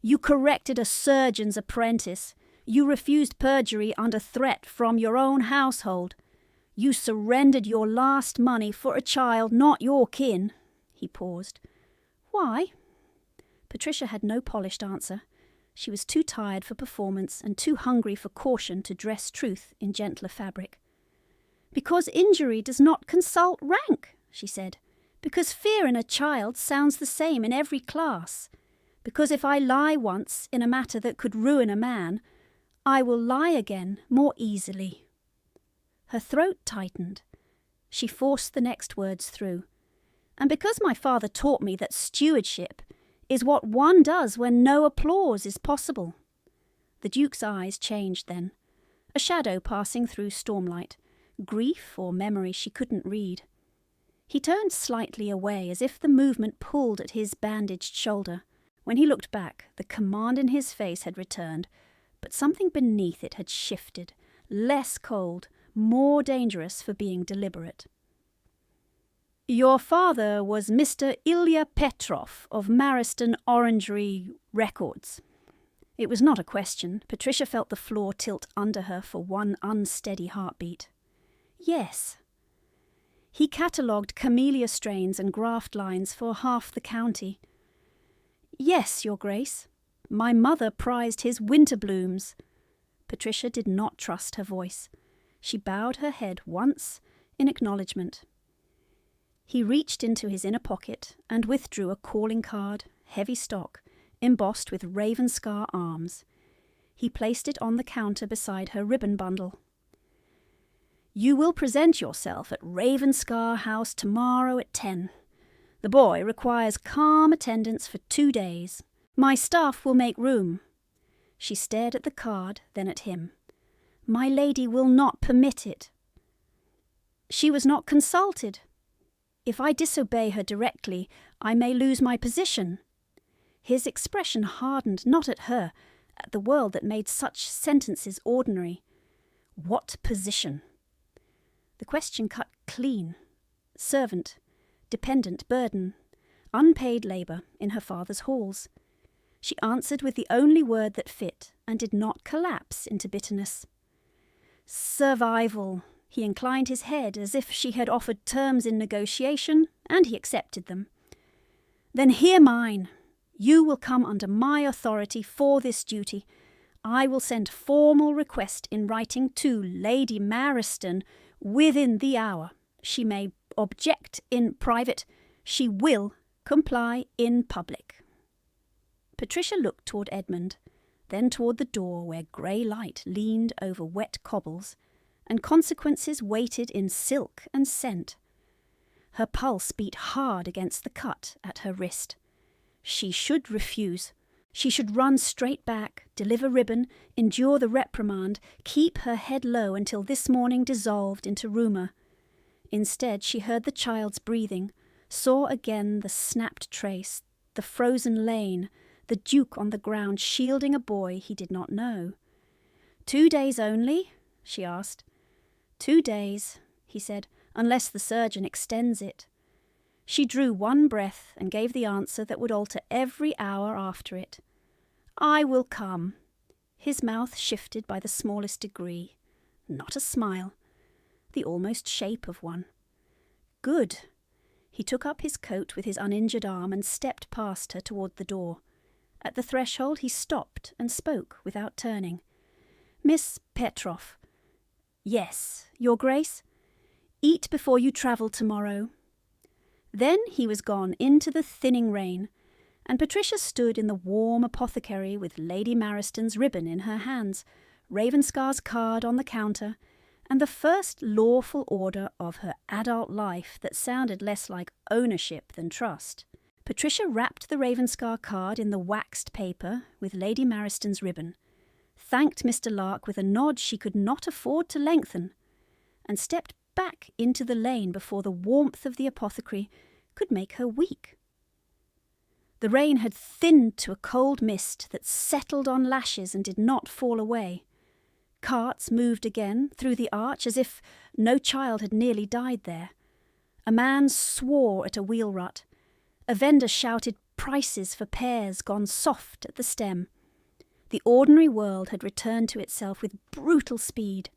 "You corrected a surgeon's apprentice. You refused perjury under threat from your own household. You surrendered your last money for a child not your kin." He paused. "Why?" Patricia had no polished answer. She was too tired for performance and too hungry for caution to dress truth in gentler fabric. "Because injury does not consult rank," she said. "Because fear in a child sounds the same in every class. Because if I lie once in a matter that could ruin a man, I will lie again more easily." Her throat tightened. She forced the next words through. "And because my father taught me that stewardship is what one does when no applause is possible." The Duke's eyes changed then, a shadow passing through stormlight, grief or memory she couldn't read. He turned slightly away as if the movement pulled at his bandaged shoulder. When he looked back, the command in his face had returned, but something beneath it had shifted, less cold, more dangerous for being deliberate. "Your father was Mr. Ilya Petrov of Mariston Orangery Records." It was not a question. Patricia felt the floor tilt under her for one unsteady heartbeat. "Yes." "He catalogued camellia strains and graft lines for half the county." "Yes, Your Grace. My mother prized his winter blooms." Patricia did not trust her voice. She bowed her head once in acknowledgement. He reached into his inner pocket and withdrew a calling card, heavy stock, embossed with Ravenscar arms. He placed it on the counter beside her ribbon bundle. "You will present yourself at Ravenscar House tomorrow at 10. The boy requires calm attendance for 2 days. My staff will make room." She stared at the card, then at him. "My lady will not permit it." "She was not consulted. If I disobey her directly, I may lose my position." His expression hardened, not at her, at the world that made such sentences ordinary. What position? The question cut clean. Servant, dependent, burden, unpaid labour in her father's halls. She answered with the only word that fit, and did not collapse into bitterness. "Survival." He inclined his head as if she had offered terms in negotiation, and he accepted them. "Then hear mine. You will come under my authority for this duty. I will send formal request in writing to Lady Mariston within the hour. She may object in private. She will comply in public." Patricia looked toward Edmund, then toward the door where grey light leaned over wet cobbles, and consequences waited in silk and scent. Her pulse beat hard against the cut at her wrist. She should refuse. She should run straight back, deliver ribbon, endure the reprimand, keep her head low until this morning dissolved into rumour. Instead, she heard the child's breathing, saw again the snapped trace, the frozen lane, the Duke on the ground shielding a boy he did not know. 2 days only?" she asked. 2 days, he said, "unless the surgeon extends it." She drew one breath and gave the answer that would alter every hour after it. "I will come." His mouth shifted by the smallest degree. Not a smile. The almost shape of one. "Good." He took up his coat with his uninjured arm and stepped past her toward the door. At the threshold he stopped and spoke without turning. "Miss Petrov." "Yes, Your Grace." "Eat before you travel tomorrow." Then he was gone into the thinning rain, and Patricia stood in the warm apothecary with Lady Mariston's ribbon in her hands, Ravenscar's card on the counter, and the first lawful order of her adult life that sounded less like ownership than trust. Patricia wrapped the Ravenscar card in the waxed paper with Lady Mariston's ribbon, thanked Mr. Lark with a nod she could not afford to lengthen, and stepped back into the lane before the warmth of the apothecary could make her weak. The rain had thinned to a cold mist that settled on lashes and did not fall away. Carts moved again through the arch as if no child had nearly died there. A man swore at a wheel rut. A vendor shouted prices for pears gone soft at the stem. The ordinary world had returned to itself with brutal speed.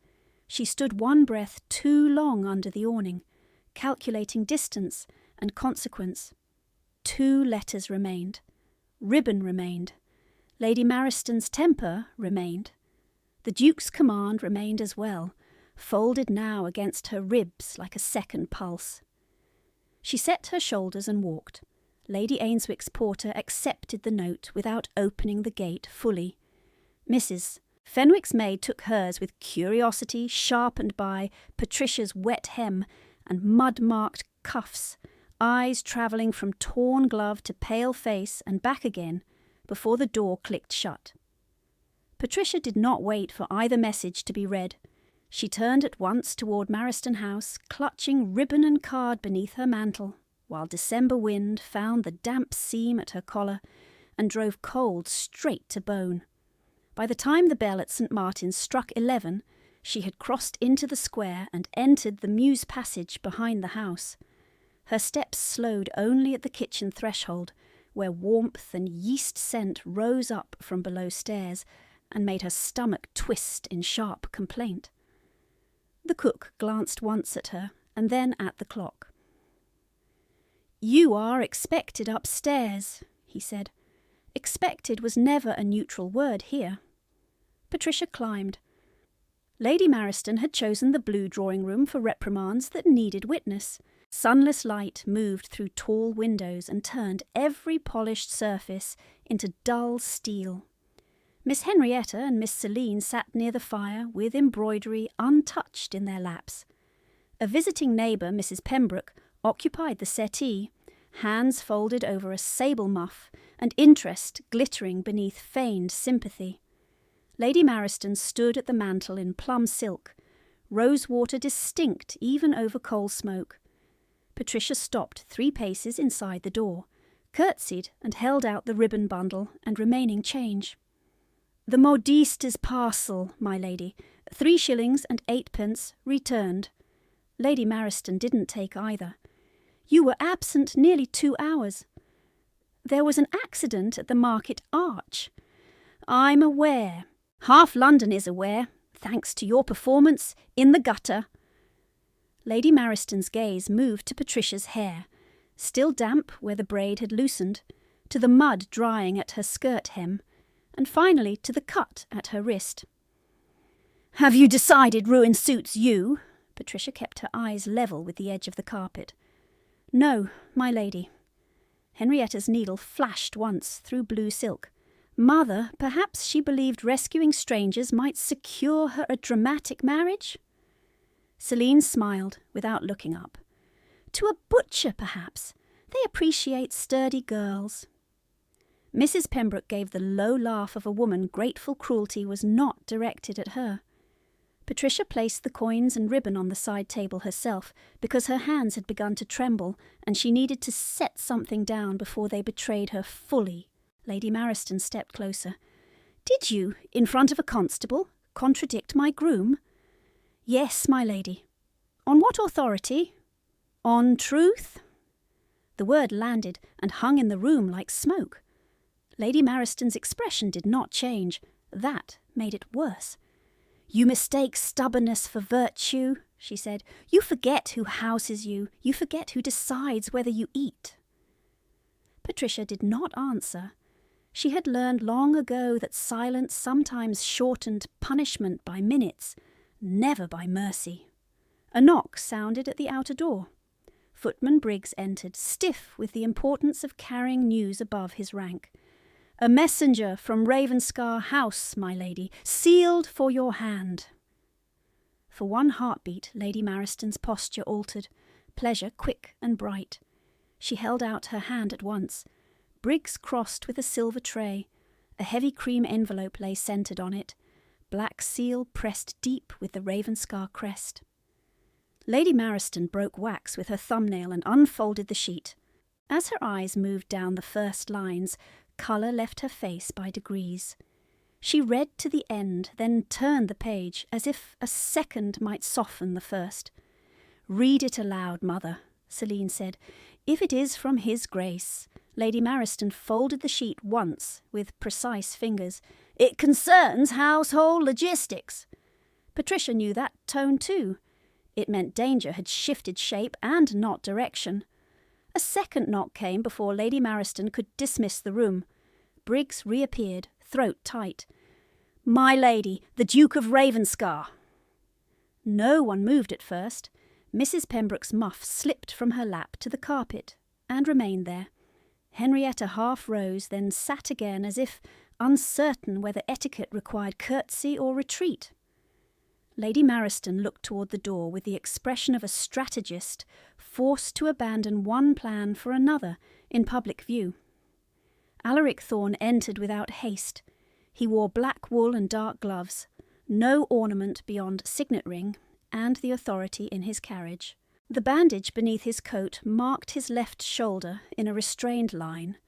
She stood one breath too long under the awning, calculating distance and consequence. 2 letters remained. Ribbon remained. Lady Mariston's temper remained. The Duke's command remained as well, folded now against her ribs like a second pulse. She set her shoulders and walked. Lady Ainswick's porter accepted the note without opening the gate fully. Mrs. Fenwick's maid took hers with curiosity sharpened by Patricia's wet hem and mud-marked cuffs, eyes travelling from torn glove to pale face and back again before the door clicked shut. Patricia did not wait for either message to be read. She turned at once toward Mariston House, clutching ribbon and card beneath her mantle, while December wind found the damp seam at her collar and drove cold straight to bone. By the time the bell at St. Martin's struck 11, she had crossed into the square and entered the mews passage behind the house. Her steps slowed only at the kitchen threshold, where warmth and yeast scent rose up from below stairs and made her stomach twist in sharp complaint. The cook glanced once at her and then at the clock. "You are expected upstairs," he said. Expected was never a neutral word here. Patricia climbed. Lady Mariston had chosen the blue drawing-room for reprimands that needed witness. Sunless light moved through tall windows and turned every polished surface into dull steel. Miss Henrietta and Miss Celine sat near the fire with embroidery untouched in their laps. A visiting neighbour, Mrs. Pembroke, occupied the settee, hands folded over a sable muff and interest glittering beneath feigned sympathy. Lady Mariston stood at the mantel in plum silk, rose-water distinct even over coal smoke. Patricia stopped 3 paces inside the door, curtsied and held out the ribbon bundle and remaining change. "The modiste's parcel, my lady, 3 shillings and 8pence, returned." Lady Mariston didn't take either. "You were absent nearly 2 hours." "There was an accident at the Market Arch." "I'm aware. Half London is aware, thanks to your performance in the gutter." Lady Mariston's gaze moved to Patricia's hair, still damp where the braid had loosened, to the mud drying at her skirt hem, and finally to the cut at her wrist. "Have you decided ruin suits you?" Patricia kept her eyes level with the edge of the carpet. "No, my lady." Henrietta's needle flashed once through blue silk. Mother, perhaps she believed rescuing strangers might secure her a dramatic marriage? Celine smiled without looking up. "To a butcher, perhaps. They appreciate sturdy girls." Mrs. Pembroke gave the low laugh of a woman grateful cruelty was not directed at her. Patricia placed the coins and ribbon on the side table herself because her hands had begun to tremble and she needed to set something down before they betrayed her fully. Lady Mariston stepped closer. "Did you, in front of a constable, contradict my groom?" "Yes, my lady." "On what authority?" "On truth." The word landed and hung in the room like smoke. Lady Mariston's expression did not change. That made it worse. "You mistake stubbornness for virtue," she said. "You forget who houses you. You forget who decides whether you eat." Patricia did not answer. She had learned long ago that silence sometimes shortened punishment by minutes, never by mercy. A knock sounded at the outer door. Footman Briggs entered, stiff with the importance of carrying news above his rank. "A messenger from Ravenscar House, my lady, sealed for your hand." For one heartbeat, Lady Mariston's posture altered, pleasure quick and bright. She held out her hand at once. Briggs crossed with a silver tray. A heavy cream envelope lay centred on it, black seal pressed deep with the Ravenscar crest. Lady Mariston broke wax with her thumbnail and unfolded the sheet. As her eyes moved down the first lines, colour left her face by degrees. She read to the end, then turned the page, as if a second might soften the first. "Read it aloud, mother," Celine said. "If it is from his grace." Lady Mariston folded the sheet once with precise fingers. "It concerns household logistics." Patricia knew that tone too. It meant danger had shifted shape and not direction. A second knock came before Lady Mariston could dismiss the room. Briggs reappeared, throat tight. "My lady, the Duke of Ravenscar." No one moved at first. Mrs. Pembroke's muff slipped from her lap to the carpet and remained there. Henrietta half rose, then sat again as if uncertain whether etiquette required curtsy or retreat. Lady Mariston looked toward the door with the expression of a strategist forced to abandon one plan for another in public view. Alaric Thorne entered without haste. He wore black wool and dark gloves, no ornament beyond signet ring and the authority in his carriage. The bandage beneath his coat marked his left shoulder in a restrained line.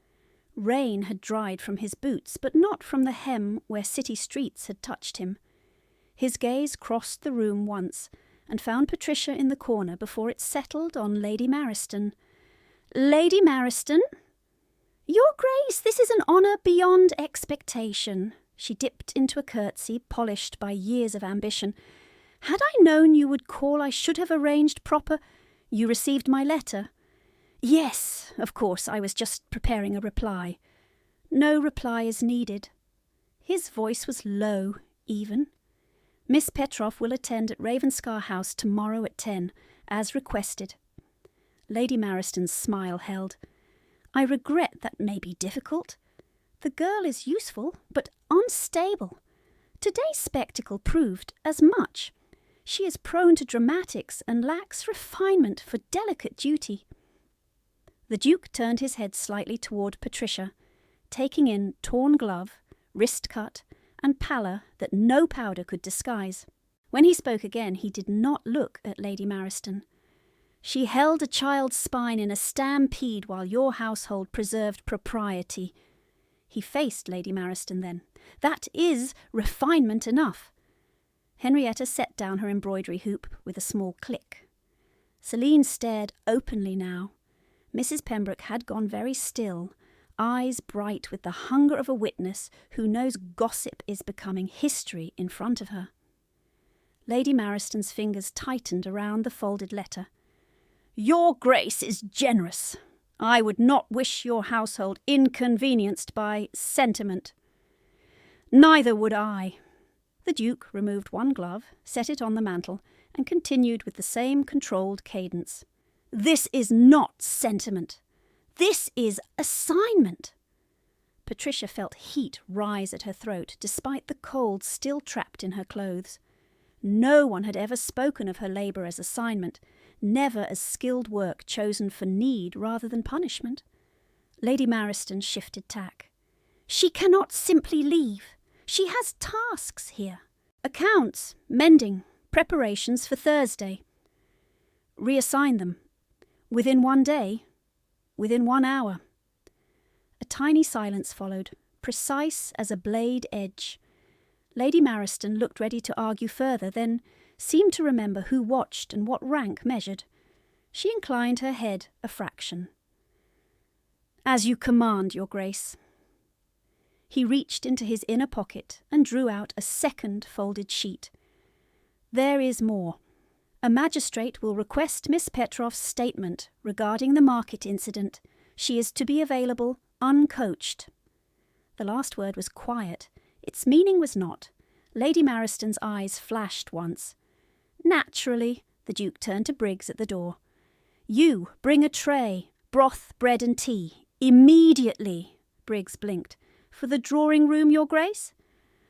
Rain had dried from his boots, but not from the hem where city streets had touched him. His gaze crossed the room once, and found Patricia in the corner before it settled on Lady Mariston. "Lady Mariston?" "Your Grace, this is an honour beyond expectation." She dipped into a curtsy, polished by years of ambition. "Had I known you would call, I should have arranged proper—" "You received my letter?" "Yes, of course, I was just preparing a reply." "No reply is needed." His voice was low, even. "Miss Petroff will attend at Ravenscar House tomorrow at 10, as requested." Lady Mariston's smile held. "I regret that may be difficult. The girl is useful, but unstable. Today's spectacle proved as much. She is prone to dramatics and lacks refinement for delicate duty." The Duke turned his head slightly toward Patricia, taking in torn glove, wrist cut, and pallor that no powder could disguise. When he spoke again, he did not look at Lady Mariston. "She held a child's spine in a stampede while your household preserved propriety." He faced Lady Mariston then. "That is refinement enough." Henrietta set down her embroidery hoop with a small click. Celine stared openly now. Mrs. Pembroke had gone very still, eyes bright with the hunger of a witness who knows gossip is becoming history in front of her. Lady Mariston's fingers tightened around the folded letter. "Your Grace is generous. I would not wish your household inconvenienced by sentiment." "Neither would I." The Duke removed one glove, set it on the mantel, and continued with the same controlled cadence. "This is not sentiment. This is assignment." Patricia felt heat rise at her throat, despite the cold still trapped in her clothes. No one had ever spoken of her labour as assignment, never as skilled work chosen for need rather than punishment. Lady Mariston shifted tack. "She cannot simply leave. She has tasks here. Accounts, mending, preparations for Thursday." "Reassign them. Within 1 day. Within 1 hour." A tiny silence followed, precise as a blade edge. Lady Mariston looked ready to argue further, then seemed to remember who watched and what rank measured. She inclined her head a fraction. "As you command, Your Grace." He reached into his inner pocket and drew out a second folded sheet. "There is more. A magistrate will request Miss Petroff's statement regarding the market incident. She is to be available uncoached." The last word was quiet. Its meaning was not. Lady Mariston's eyes flashed once. "Naturally." The Duke turned to Briggs at the door. "You bring a tray, broth, bread and tea. Immediately." Briggs blinked. "For the drawing-room, Your Grace?"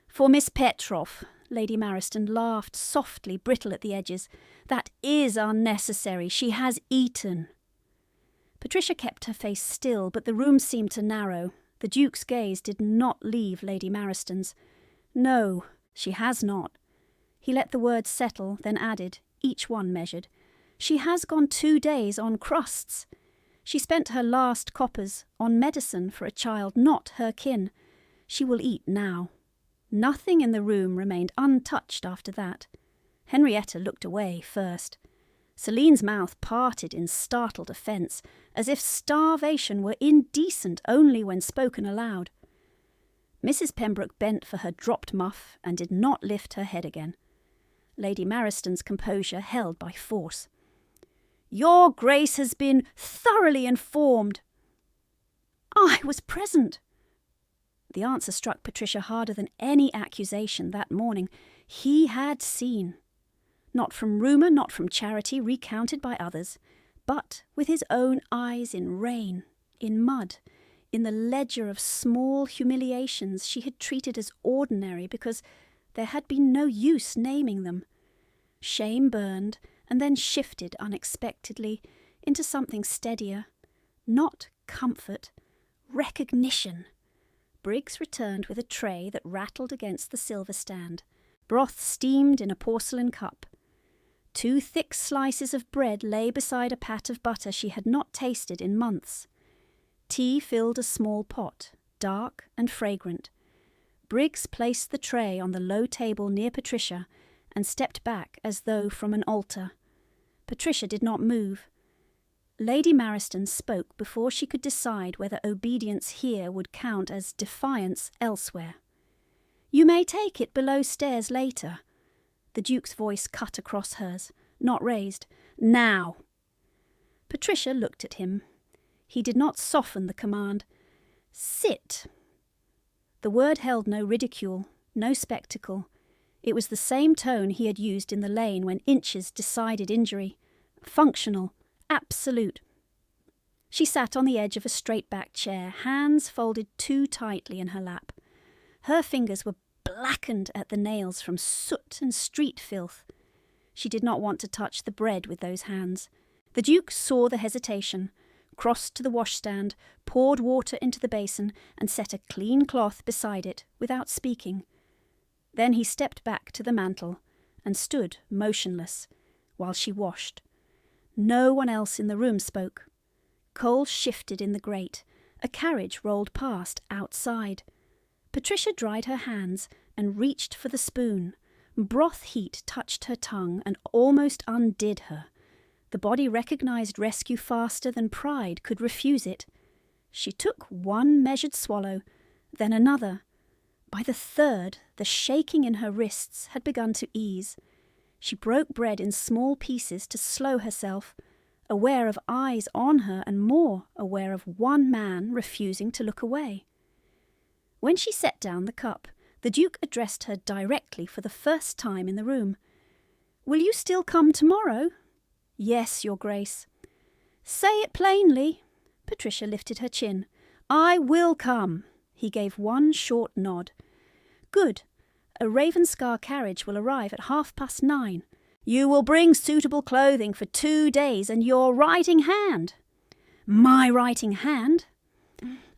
"For Miss Petroff." Lady Mariston laughed softly, brittle at the edges. "That is unnecessary. She has eaten." Patricia kept her face still, but the room seemed to narrow. The Duke's gaze did not leave Lady Mariston's. "No, she has not." He let the words settle, then added, each one measured, "She has gone 2 days on crusts. She spent her last coppers on medicine for a child not her kin. She will eat now." Nothing in the room remained untouched after that. Henrietta looked away first. Celine's mouth parted in startled offence, as if starvation were indecent only when spoken aloud. Mrs. Pembroke bent for her dropped muff and did not lift her head again. Lady Mariston's composure held by force. "Your Grace has been thoroughly informed." "I was present." The answer struck Patricia harder than any accusation that morning. He had seen. Not from rumour, not from charity recounted by others, but with his own eyes in rain, in mud, in the ledger of small humiliations she had treated as ordinary because there had been no use naming them. Shame burned and then shifted unexpectedly into something steadier. Not comfort, recognition. Briggs returned with a tray that rattled against the silver stand. Broth steamed in a porcelain cup. 2 thick slices of bread lay beside a pat of butter she had not tasted in months. Tea filled a small pot, dark and fragrant. Briggs placed the tray on the low table near Patricia and stepped back as though from an altar. Patricia did not move. Lady Mariston spoke before she could decide whether obedience here would count as defiance elsewhere. "You may take it below stairs later." The Duke's voice cut across hers, not raised. "Now!" Patricia looked at him. He did not soften the command. "Sit." The word held no ridicule, no spectacle. It was the same tone he had used in the lane when inches decided injury. Functional, absolute. She sat on the edge of a straight-backed chair, hands folded too tightly in her lap. Her fingers were blackened at the nails from soot and street filth. She did not want to touch the bread with those hands. The Duke saw the hesitation, crossed to the washstand, poured water into the basin, and set a clean cloth beside it without speaking. Then he stepped back to the mantel and stood motionless while she washed. No one else in the room spoke. Coal shifted in the grate. A carriage rolled past outside. Patricia dried her hands and reached for the spoon. Broth heat touched her tongue and almost undid her. The body recognized rescue faster than pride could refuse it. She took one measured swallow, then another. By the third, the shaking in her wrists had begun to ease. She broke bread in small pieces to slow herself, aware of eyes on her and more aware of one man refusing to look away. When she set down the cup, the Duke addressed her directly for the first time in the room. "Will you still come tomorrow?" "Yes, Your Grace." "Say it plainly." Patricia lifted her chin. "I will come." He gave one short nod. "Good. A Ravenscar carriage will arrive at 9:30. You will bring suitable clothing for 2 days and your writing hand." "My writing hand?"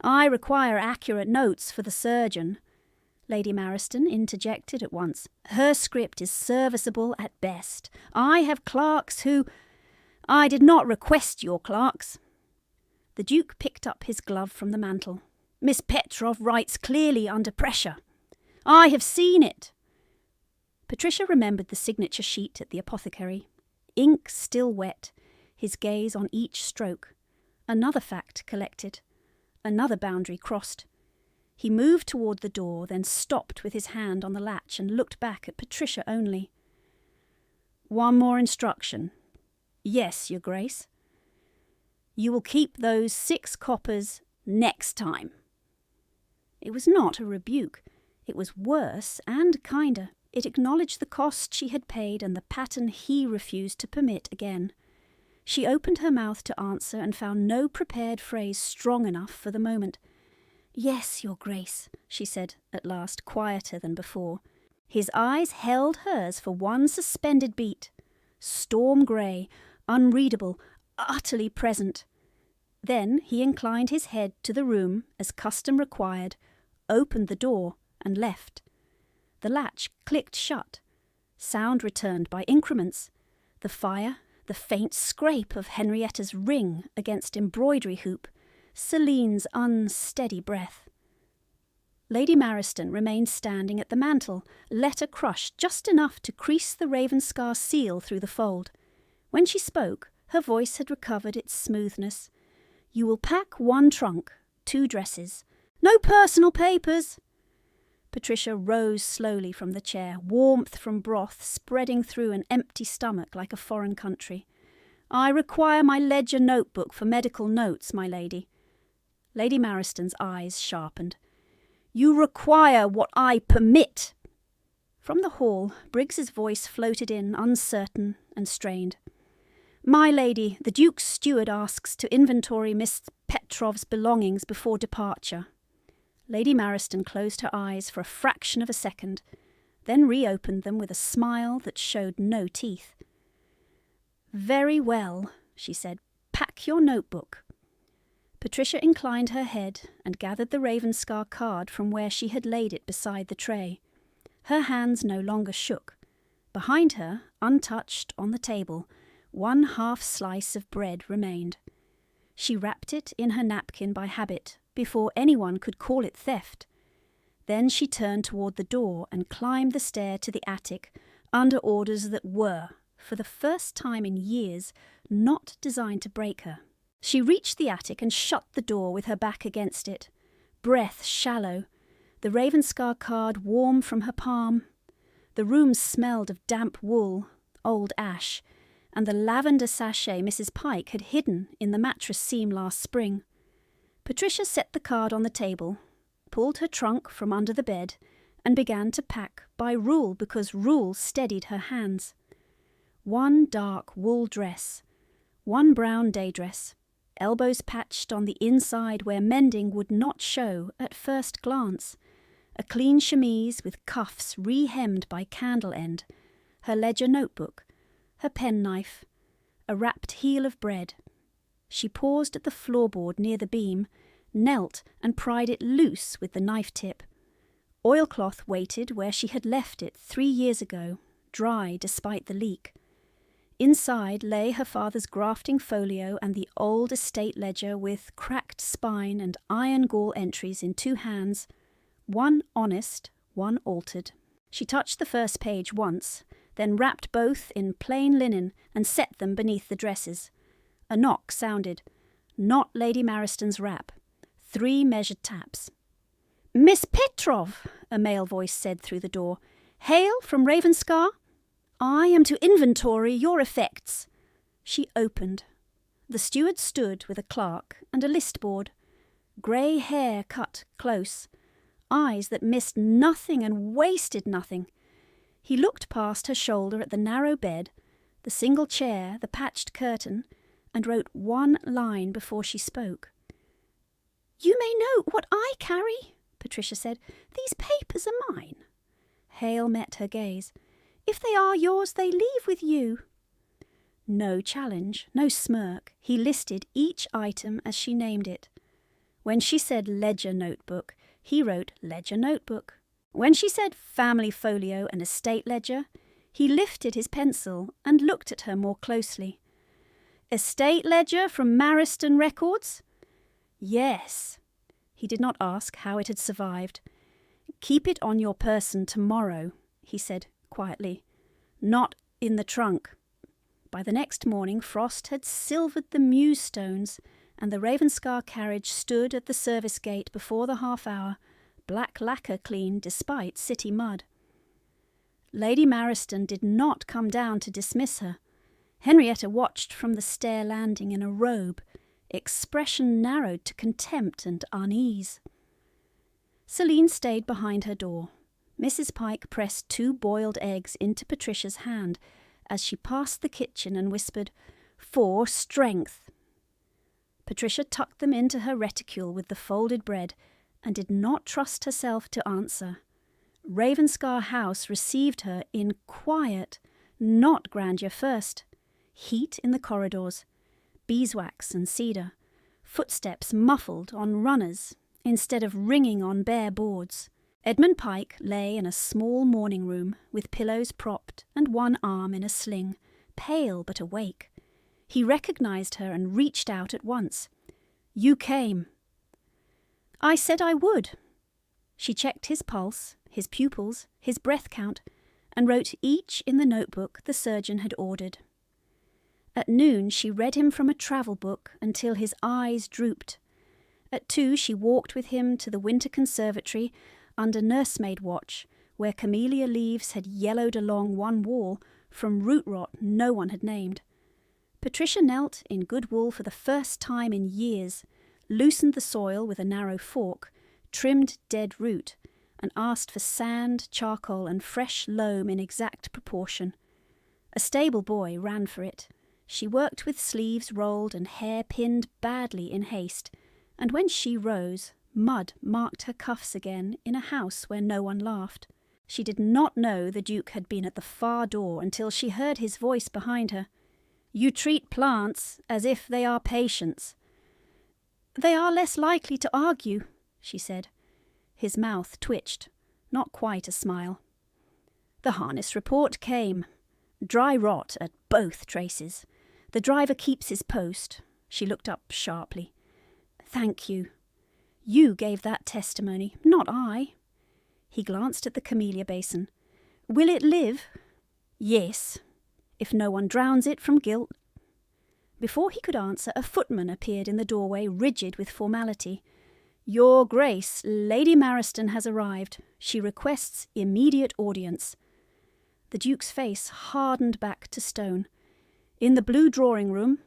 "I require accurate notes for the surgeon." Lady Mariston interjected at once. "Her script is serviceable at best. I have clerks who—" "I did not request your clerks." The Duke picked up his glove from the mantel. "Miss Petrov writes clearly under pressure. I have seen it." Patricia remembered the signature sheet at the apothecary. Ink still wet, his gaze on each stroke. Another fact collected. Another boundary crossed. He moved toward the door, then stopped with his hand on the latch and looked back at Patricia only. "One more instruction." "Yes, Your Grace." "You will keep those 6 coppers next time." It was not a rebuke. It was worse and kinder. It acknowledged the cost she had paid and the pattern he refused to permit again. She opened her mouth to answer and found no prepared phrase strong enough for the moment. "Yes, Your Grace," she said at last, quieter than before. His eyes held hers for one suspended beat. Storm grey, unreadable, utterly present. Then he inclined his head to the room as custom required, opened the door and left. The latch clicked shut. Sound returned by increments. The fire, the faint scrape of Henrietta's ring against embroidery hoop, Celine's unsteady breath. Lady Mariston remained standing at the mantel, letter crushed just enough to crease the Ravenscar seal through the fold. When she spoke, her voice had recovered its smoothness. "You will pack 1 trunk, 2 dresses. No personal papers." Patricia rose slowly from the chair, warmth from broth spreading through an empty stomach like a foreign country. "I require my ledger notebook for medical notes, my lady." Lady Mariston's eyes sharpened. "You require what I permit." From the hall, Briggs's voice floated in, uncertain and strained. "My lady, the Duke's steward asks to inventory Miss Petrov's belongings before departure." Lady Mariston closed her eyes for a fraction of a second, then reopened them with a smile that showed no teeth. "Very well," she said. "Pack your notebook." Patricia inclined her head and gathered the Ravenscar card from where she had laid it beside the tray. Her hands no longer shook. Behind her, untouched on the table, 1 half slice of bread remained. She wrapped it in her napkin by habit, before anyone could call it theft. Then she turned toward the door and climbed the stair to the attic, under orders that were, for the first time in years, not designed to break her. She reached the attic and shut the door with her back against it, breath shallow, the Ravenscar card warm from her palm. The room smelled of damp wool, old ash, and the lavender sachet Mrs. Pike had hidden in the mattress seam last spring. Patricia set the card on the table, pulled her trunk from under the bed, and began to pack by rule, because rule steadied her hands. One dark wool dress, one brown day dress, elbows patched on the inside where mending would not show at first glance, a clean chemise with cuffs re-hemmed by candle end, her ledger notebook, her penknife, a wrapped heel of bread. She paused at the floorboard near the beam, knelt and pried it loose with the knife tip. Oilcloth waited where she had left it 3 years ago, dry despite the leak. Inside lay her father's grafting folio and the old estate ledger with cracked spine and iron gall entries in 2 hands, one honest, one altered. She touched the first page once, then wrapped both in plain linen and set them beneath the dresses. A knock sounded. Not Lady Mariston's rap. 3 measured taps. "Miss Petrov," a male voice said through the door. "Hail from Ravenscar? I am to inventory your effects." She opened. The steward stood with a clerk and a list board. Grey hair cut close, eyes that missed nothing and wasted nothing. He looked past her shoulder at the narrow bed, the single chair, the patched curtain, and wrote one line before she spoke. "You may know what I carry," Patricia said. "These papers are mine." Hale met her gaze. "If they are yours, they leave with you." No challenge, no smirk. He listed each item as she named it. When she said ledger notebook, he wrote ledger notebook. When she said family folio and estate ledger, he lifted his pencil and looked at her more closely. "Estate ledger from Mariston Records?" "Yes." He did not ask how it had survived. "Keep it on your person tomorrow," he said quietly. "Not in the trunk." By the next morning frost had silvered the mews stones, and the Ravenscar carriage stood at the service gate before the half-hour, black lacquer clean despite city mud. Lady Mariston did not come down to dismiss her. Henrietta watched from the stair landing in a robe, expression narrowed to contempt and unease. Celine stayed behind her door. Mrs. Pike pressed 2 boiled eggs into Patricia's hand as she passed the kitchen and whispered, "For strength." Patricia tucked them into her reticule with the folded bread and did not trust herself to answer. Ravenscar House received her in quiet, not grandeur first. Heat in the corridors, beeswax and cedar, footsteps muffled on runners instead of ringing on bare boards. Edmund Pike lay in a small morning room with pillows propped and one arm in a sling, pale but awake. He recognized her and reached out at once. "You came." "I said I would." She checked his pulse, his pupils, his breath count, and wrote each in the notebook the surgeon had ordered. At noon she read him from a travel book until his eyes drooped. At 2 she walked with him to the winter conservatory under nursemaid watch, where camellia leaves had yellowed along one wall from root rot no one had named. Patricia knelt in good wool for the first time in years, loosened the soil with a narrow fork, trimmed dead root, and asked for sand, charcoal, and fresh loam in exact proportion. A stable boy ran for it. She worked with sleeves rolled and hair pinned badly in haste, and when she rose, mud marked her cuffs again in a house where no one laughed. She did not know the Duke had been at the far door until she heard his voice behind her. "You treat plants as if they are patients." "They are less likely to argue," she said. His mouth twitched, not quite a smile. The harness report came. Dry rot at both traces. The driver keeps his post. She looked up sharply. "Thank you. You gave that testimony, not I." He glanced at the camellia basin. "Will it live?" "Yes, if no one drowns it from guilt." Before he could answer, a footman appeared in the doorway, rigid with formality. "Your Grace, Lady Mariston has arrived. She requests immediate audience." The Duke's face hardened back to stone. "In the blue drawing-room."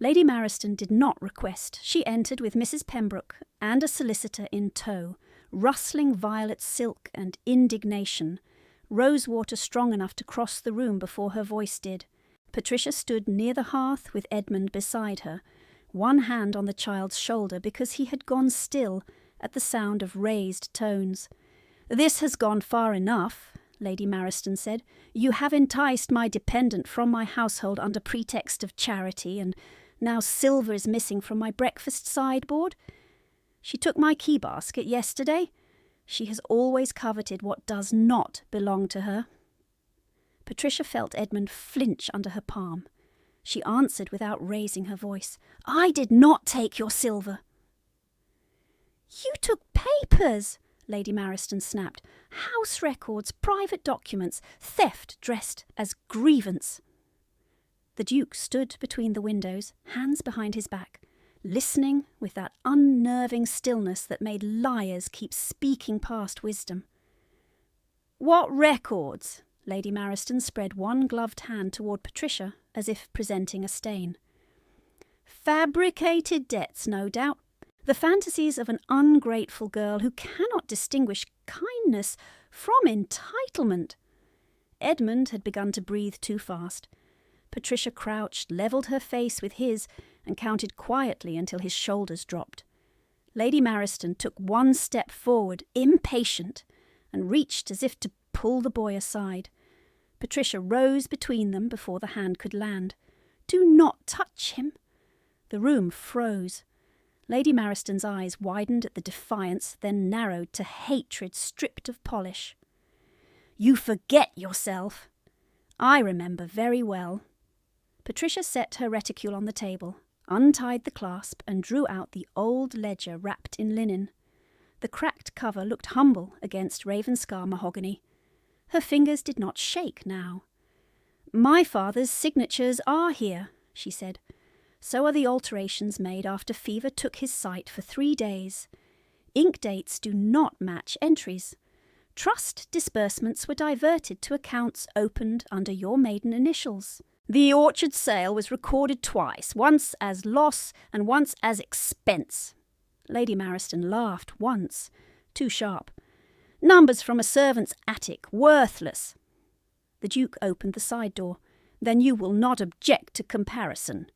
Lady Mariston did not request. She entered with Mrs. Pembroke and a solicitor in tow, rustling violet silk and indignation, rosewater strong enough to cross the room before her voice did. Patricia stood near the hearth with Edmund beside her, one hand on the child's shoulder because he had gone still at the sound of raised tones. "This has gone far enough," Lady Mariston said. "You have enticed my dependent from my household under pretext of charity, and now silver is missing from my breakfast sideboard. She took my key basket yesterday. She has always coveted what does not belong to her." Patricia felt Edmund flinch under her palm. She answered without raising her voice. "I did not take your silver." "You took papers," Lady Mariston snapped. "House records, private documents, theft dressed as grievance." The Duke stood between the windows, hands behind his back, listening with that unnerving stillness that made liars keep speaking past wisdom. "What records?" Lady Mariston spread one gloved hand toward Patricia, as if presenting a stain. "Fabricated debts, no doubt. The fantasies of an ungrateful girl who cannot distinguish kindness from entitlement." Edmund had begun to breathe too fast. Patricia crouched, levelled her face with his, and counted quietly until his shoulders dropped. Lady Mariston took one step forward, impatient, and reached as if to pull the boy aside. Patricia rose between them before the hand could land. "Do not touch him." The room froze. Lady Mariston's eyes widened at the defiance, then narrowed to hatred stripped of polish. "You forget yourself." "I remember very well." Patricia set her reticule on the table, untied the clasp, and drew out the old ledger wrapped in linen. The cracked cover looked humble against Ravenscar mahogany. Her fingers did not shake now. "My father's signatures are here," she said. "So are the alterations made after fever took his sight for 3 days. Ink dates do not match entries. Trust disbursements were diverted to accounts opened under your maiden initials. The orchard sale was recorded twice, once as loss and once as expense." Lady Mariston laughed once, too sharp. "Numbers from a servant's attic, worthless." The Duke opened the side door. "Then you will not object to comparison."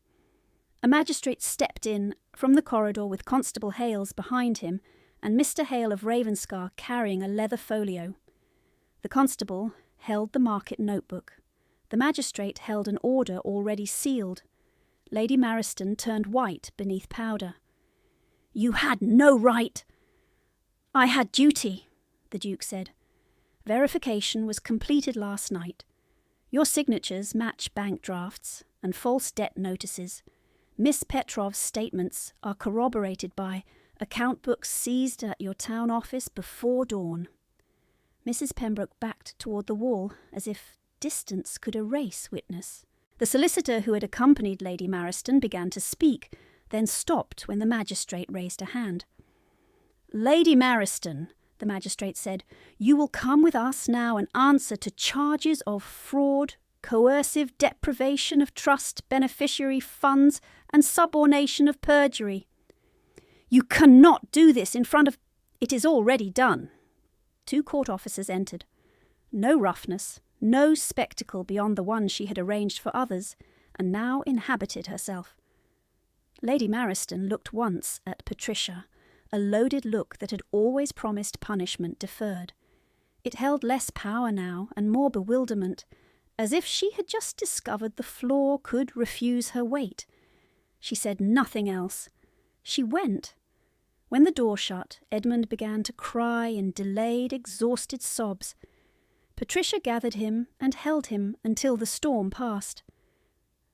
A magistrate stepped in from the corridor with Constable Hales behind him and Mr. Hale of Ravenscar carrying a leather folio. The constable held the market notebook. The magistrate held an order already sealed. Lady Mariston turned white beneath powder. "You had no right." "I had duty," the Duke said. "Verification was completed last night. Your signatures match bank drafts and false debt notices. Miss Petrov's statements are corroborated by account books seized at your town office before dawn." Mrs. Pembroke backed toward the wall as if distance could erase witness. The solicitor who had accompanied Lady Mariston began to speak, then stopped when the magistrate raised a hand. "Lady Mariston," the magistrate said, "you will come with us now and answer to charges of fraud, coercive deprivation of trust beneficiary funds, and subornation of perjury." "You cannot do this in front of—" "It is already done." 2 court officers entered. No roughness, no spectacle beyond the one she had arranged for others, and now inhabited herself. Lady Mariston looked once at Patricia, a loaded look that had always promised punishment deferred. It held less power now and more bewilderment, as if she had just discovered the floor could refuse her weight. She said nothing else. She went. When the door shut, Edmund began to cry in delayed, exhausted sobs. Patricia gathered him and held him until the storm passed.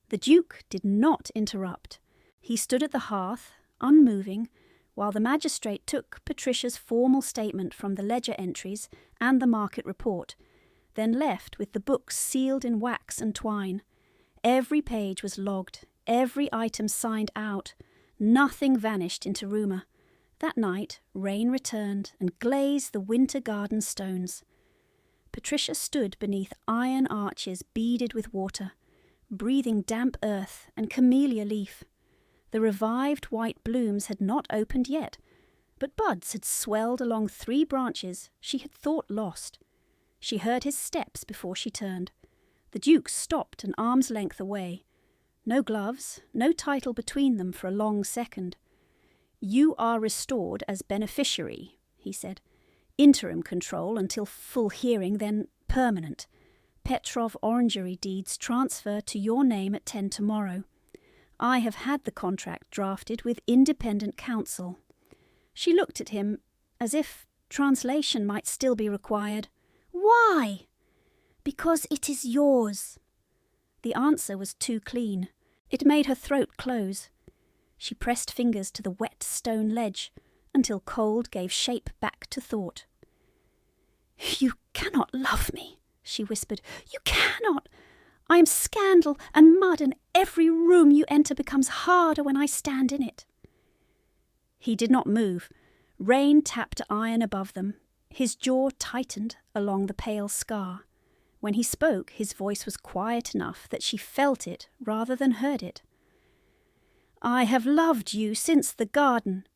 The Duke did not interrupt. He stood at the hearth, unmoving, while the magistrate took Patricia's formal statement from the ledger entries and the market report, then left with the books sealed in wax and twine. Every page was logged, every item signed out. Nothing vanished into rumour. That night, rain returned and glazed the winter garden stones. Patricia stood beneath iron arches beaded with water, breathing damp earth and camellia leaf. The revived white blooms had not opened yet, but buds had swelled along 3 branches she had thought lost. She heard his steps before she turned. The Duke stopped an arm's length away. No gloves, no title between them for a long second. "You are restored as beneficiary," he said. "Interim control until full hearing, then permanent. Petrov Orangery deeds transfer to your name at 10 tomorrow. I have had the contract drafted with independent counsel." She looked at him as if translation might still be required. "Why?" "Because it is yours." The answer was too clean. It made her throat close. She pressed fingers to the wet stone ledge until cold gave shape back to thought. "You cannot love me," she whispered. "You cannot. I am scandal and mud, and every room you enter becomes harder when I stand in it." He did not move. Rain tapped iron above them. His jaw tightened along the pale scar. When he spoke, his voice was quiet enough that she felt it rather than heard it. "I have loved you since the garden."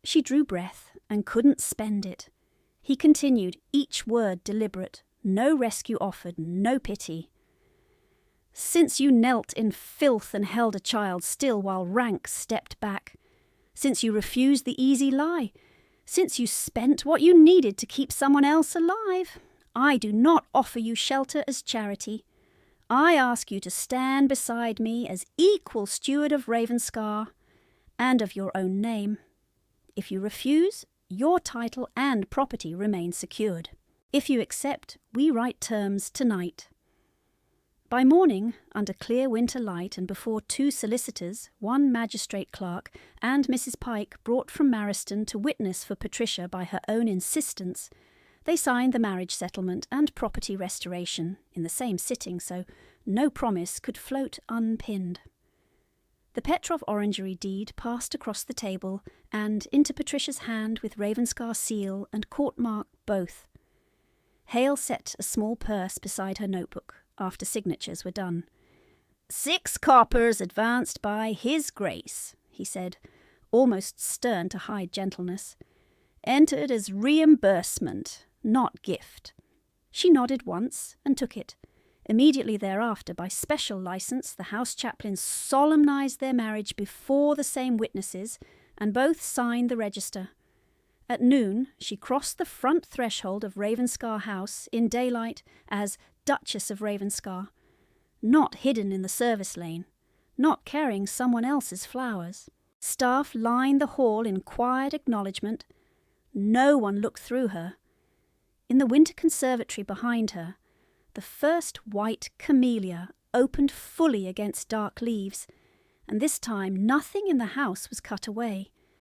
She drew breath and couldn't spend it. He continued, each word deliberate, no rescue offered, no pity. "Since you knelt in filth and held a child still while rank stepped back. Since you refused the easy lie. Since you spent what you needed to keep someone else alive. I do not offer you shelter as charity. I ask you to stand beside me as equal steward of Ravenscar and of your own name. If you refuse, your title and property remain secured. If you accept, we write terms tonight." By morning, under clear winter light and before 2 solicitors, 1 magistrate clerk, and Mrs. Pike brought from Mariston to witness for Patricia by her own insistence, they signed the marriage settlement and property restoration in the same sitting, so no promise could float unpinned. The Petrov Orangery deed passed across the table and into Patricia's hand with Ravenscar seal and court mark both. Hale set a small purse beside her notebook after signatures were done. 6 coppers advanced by His Grace," he said, almost stern to hide gentleness. "Entered as reimbursement, not gift." She nodded once and took it. Immediately thereafter, by special licence, the house chaplains solemnised their marriage before the same witnesses, and both signed the register. At noon, she crossed the front threshold of Ravenscar House in daylight as Duchess of Ravenscar, not hidden in the service lane, not carrying someone else's flowers. Staff lined the hall in quiet acknowledgement. No one looked through her. In the winter conservatory behind her, the first white camellia opened fully against dark leaves, and this time nothing in the house was cut away.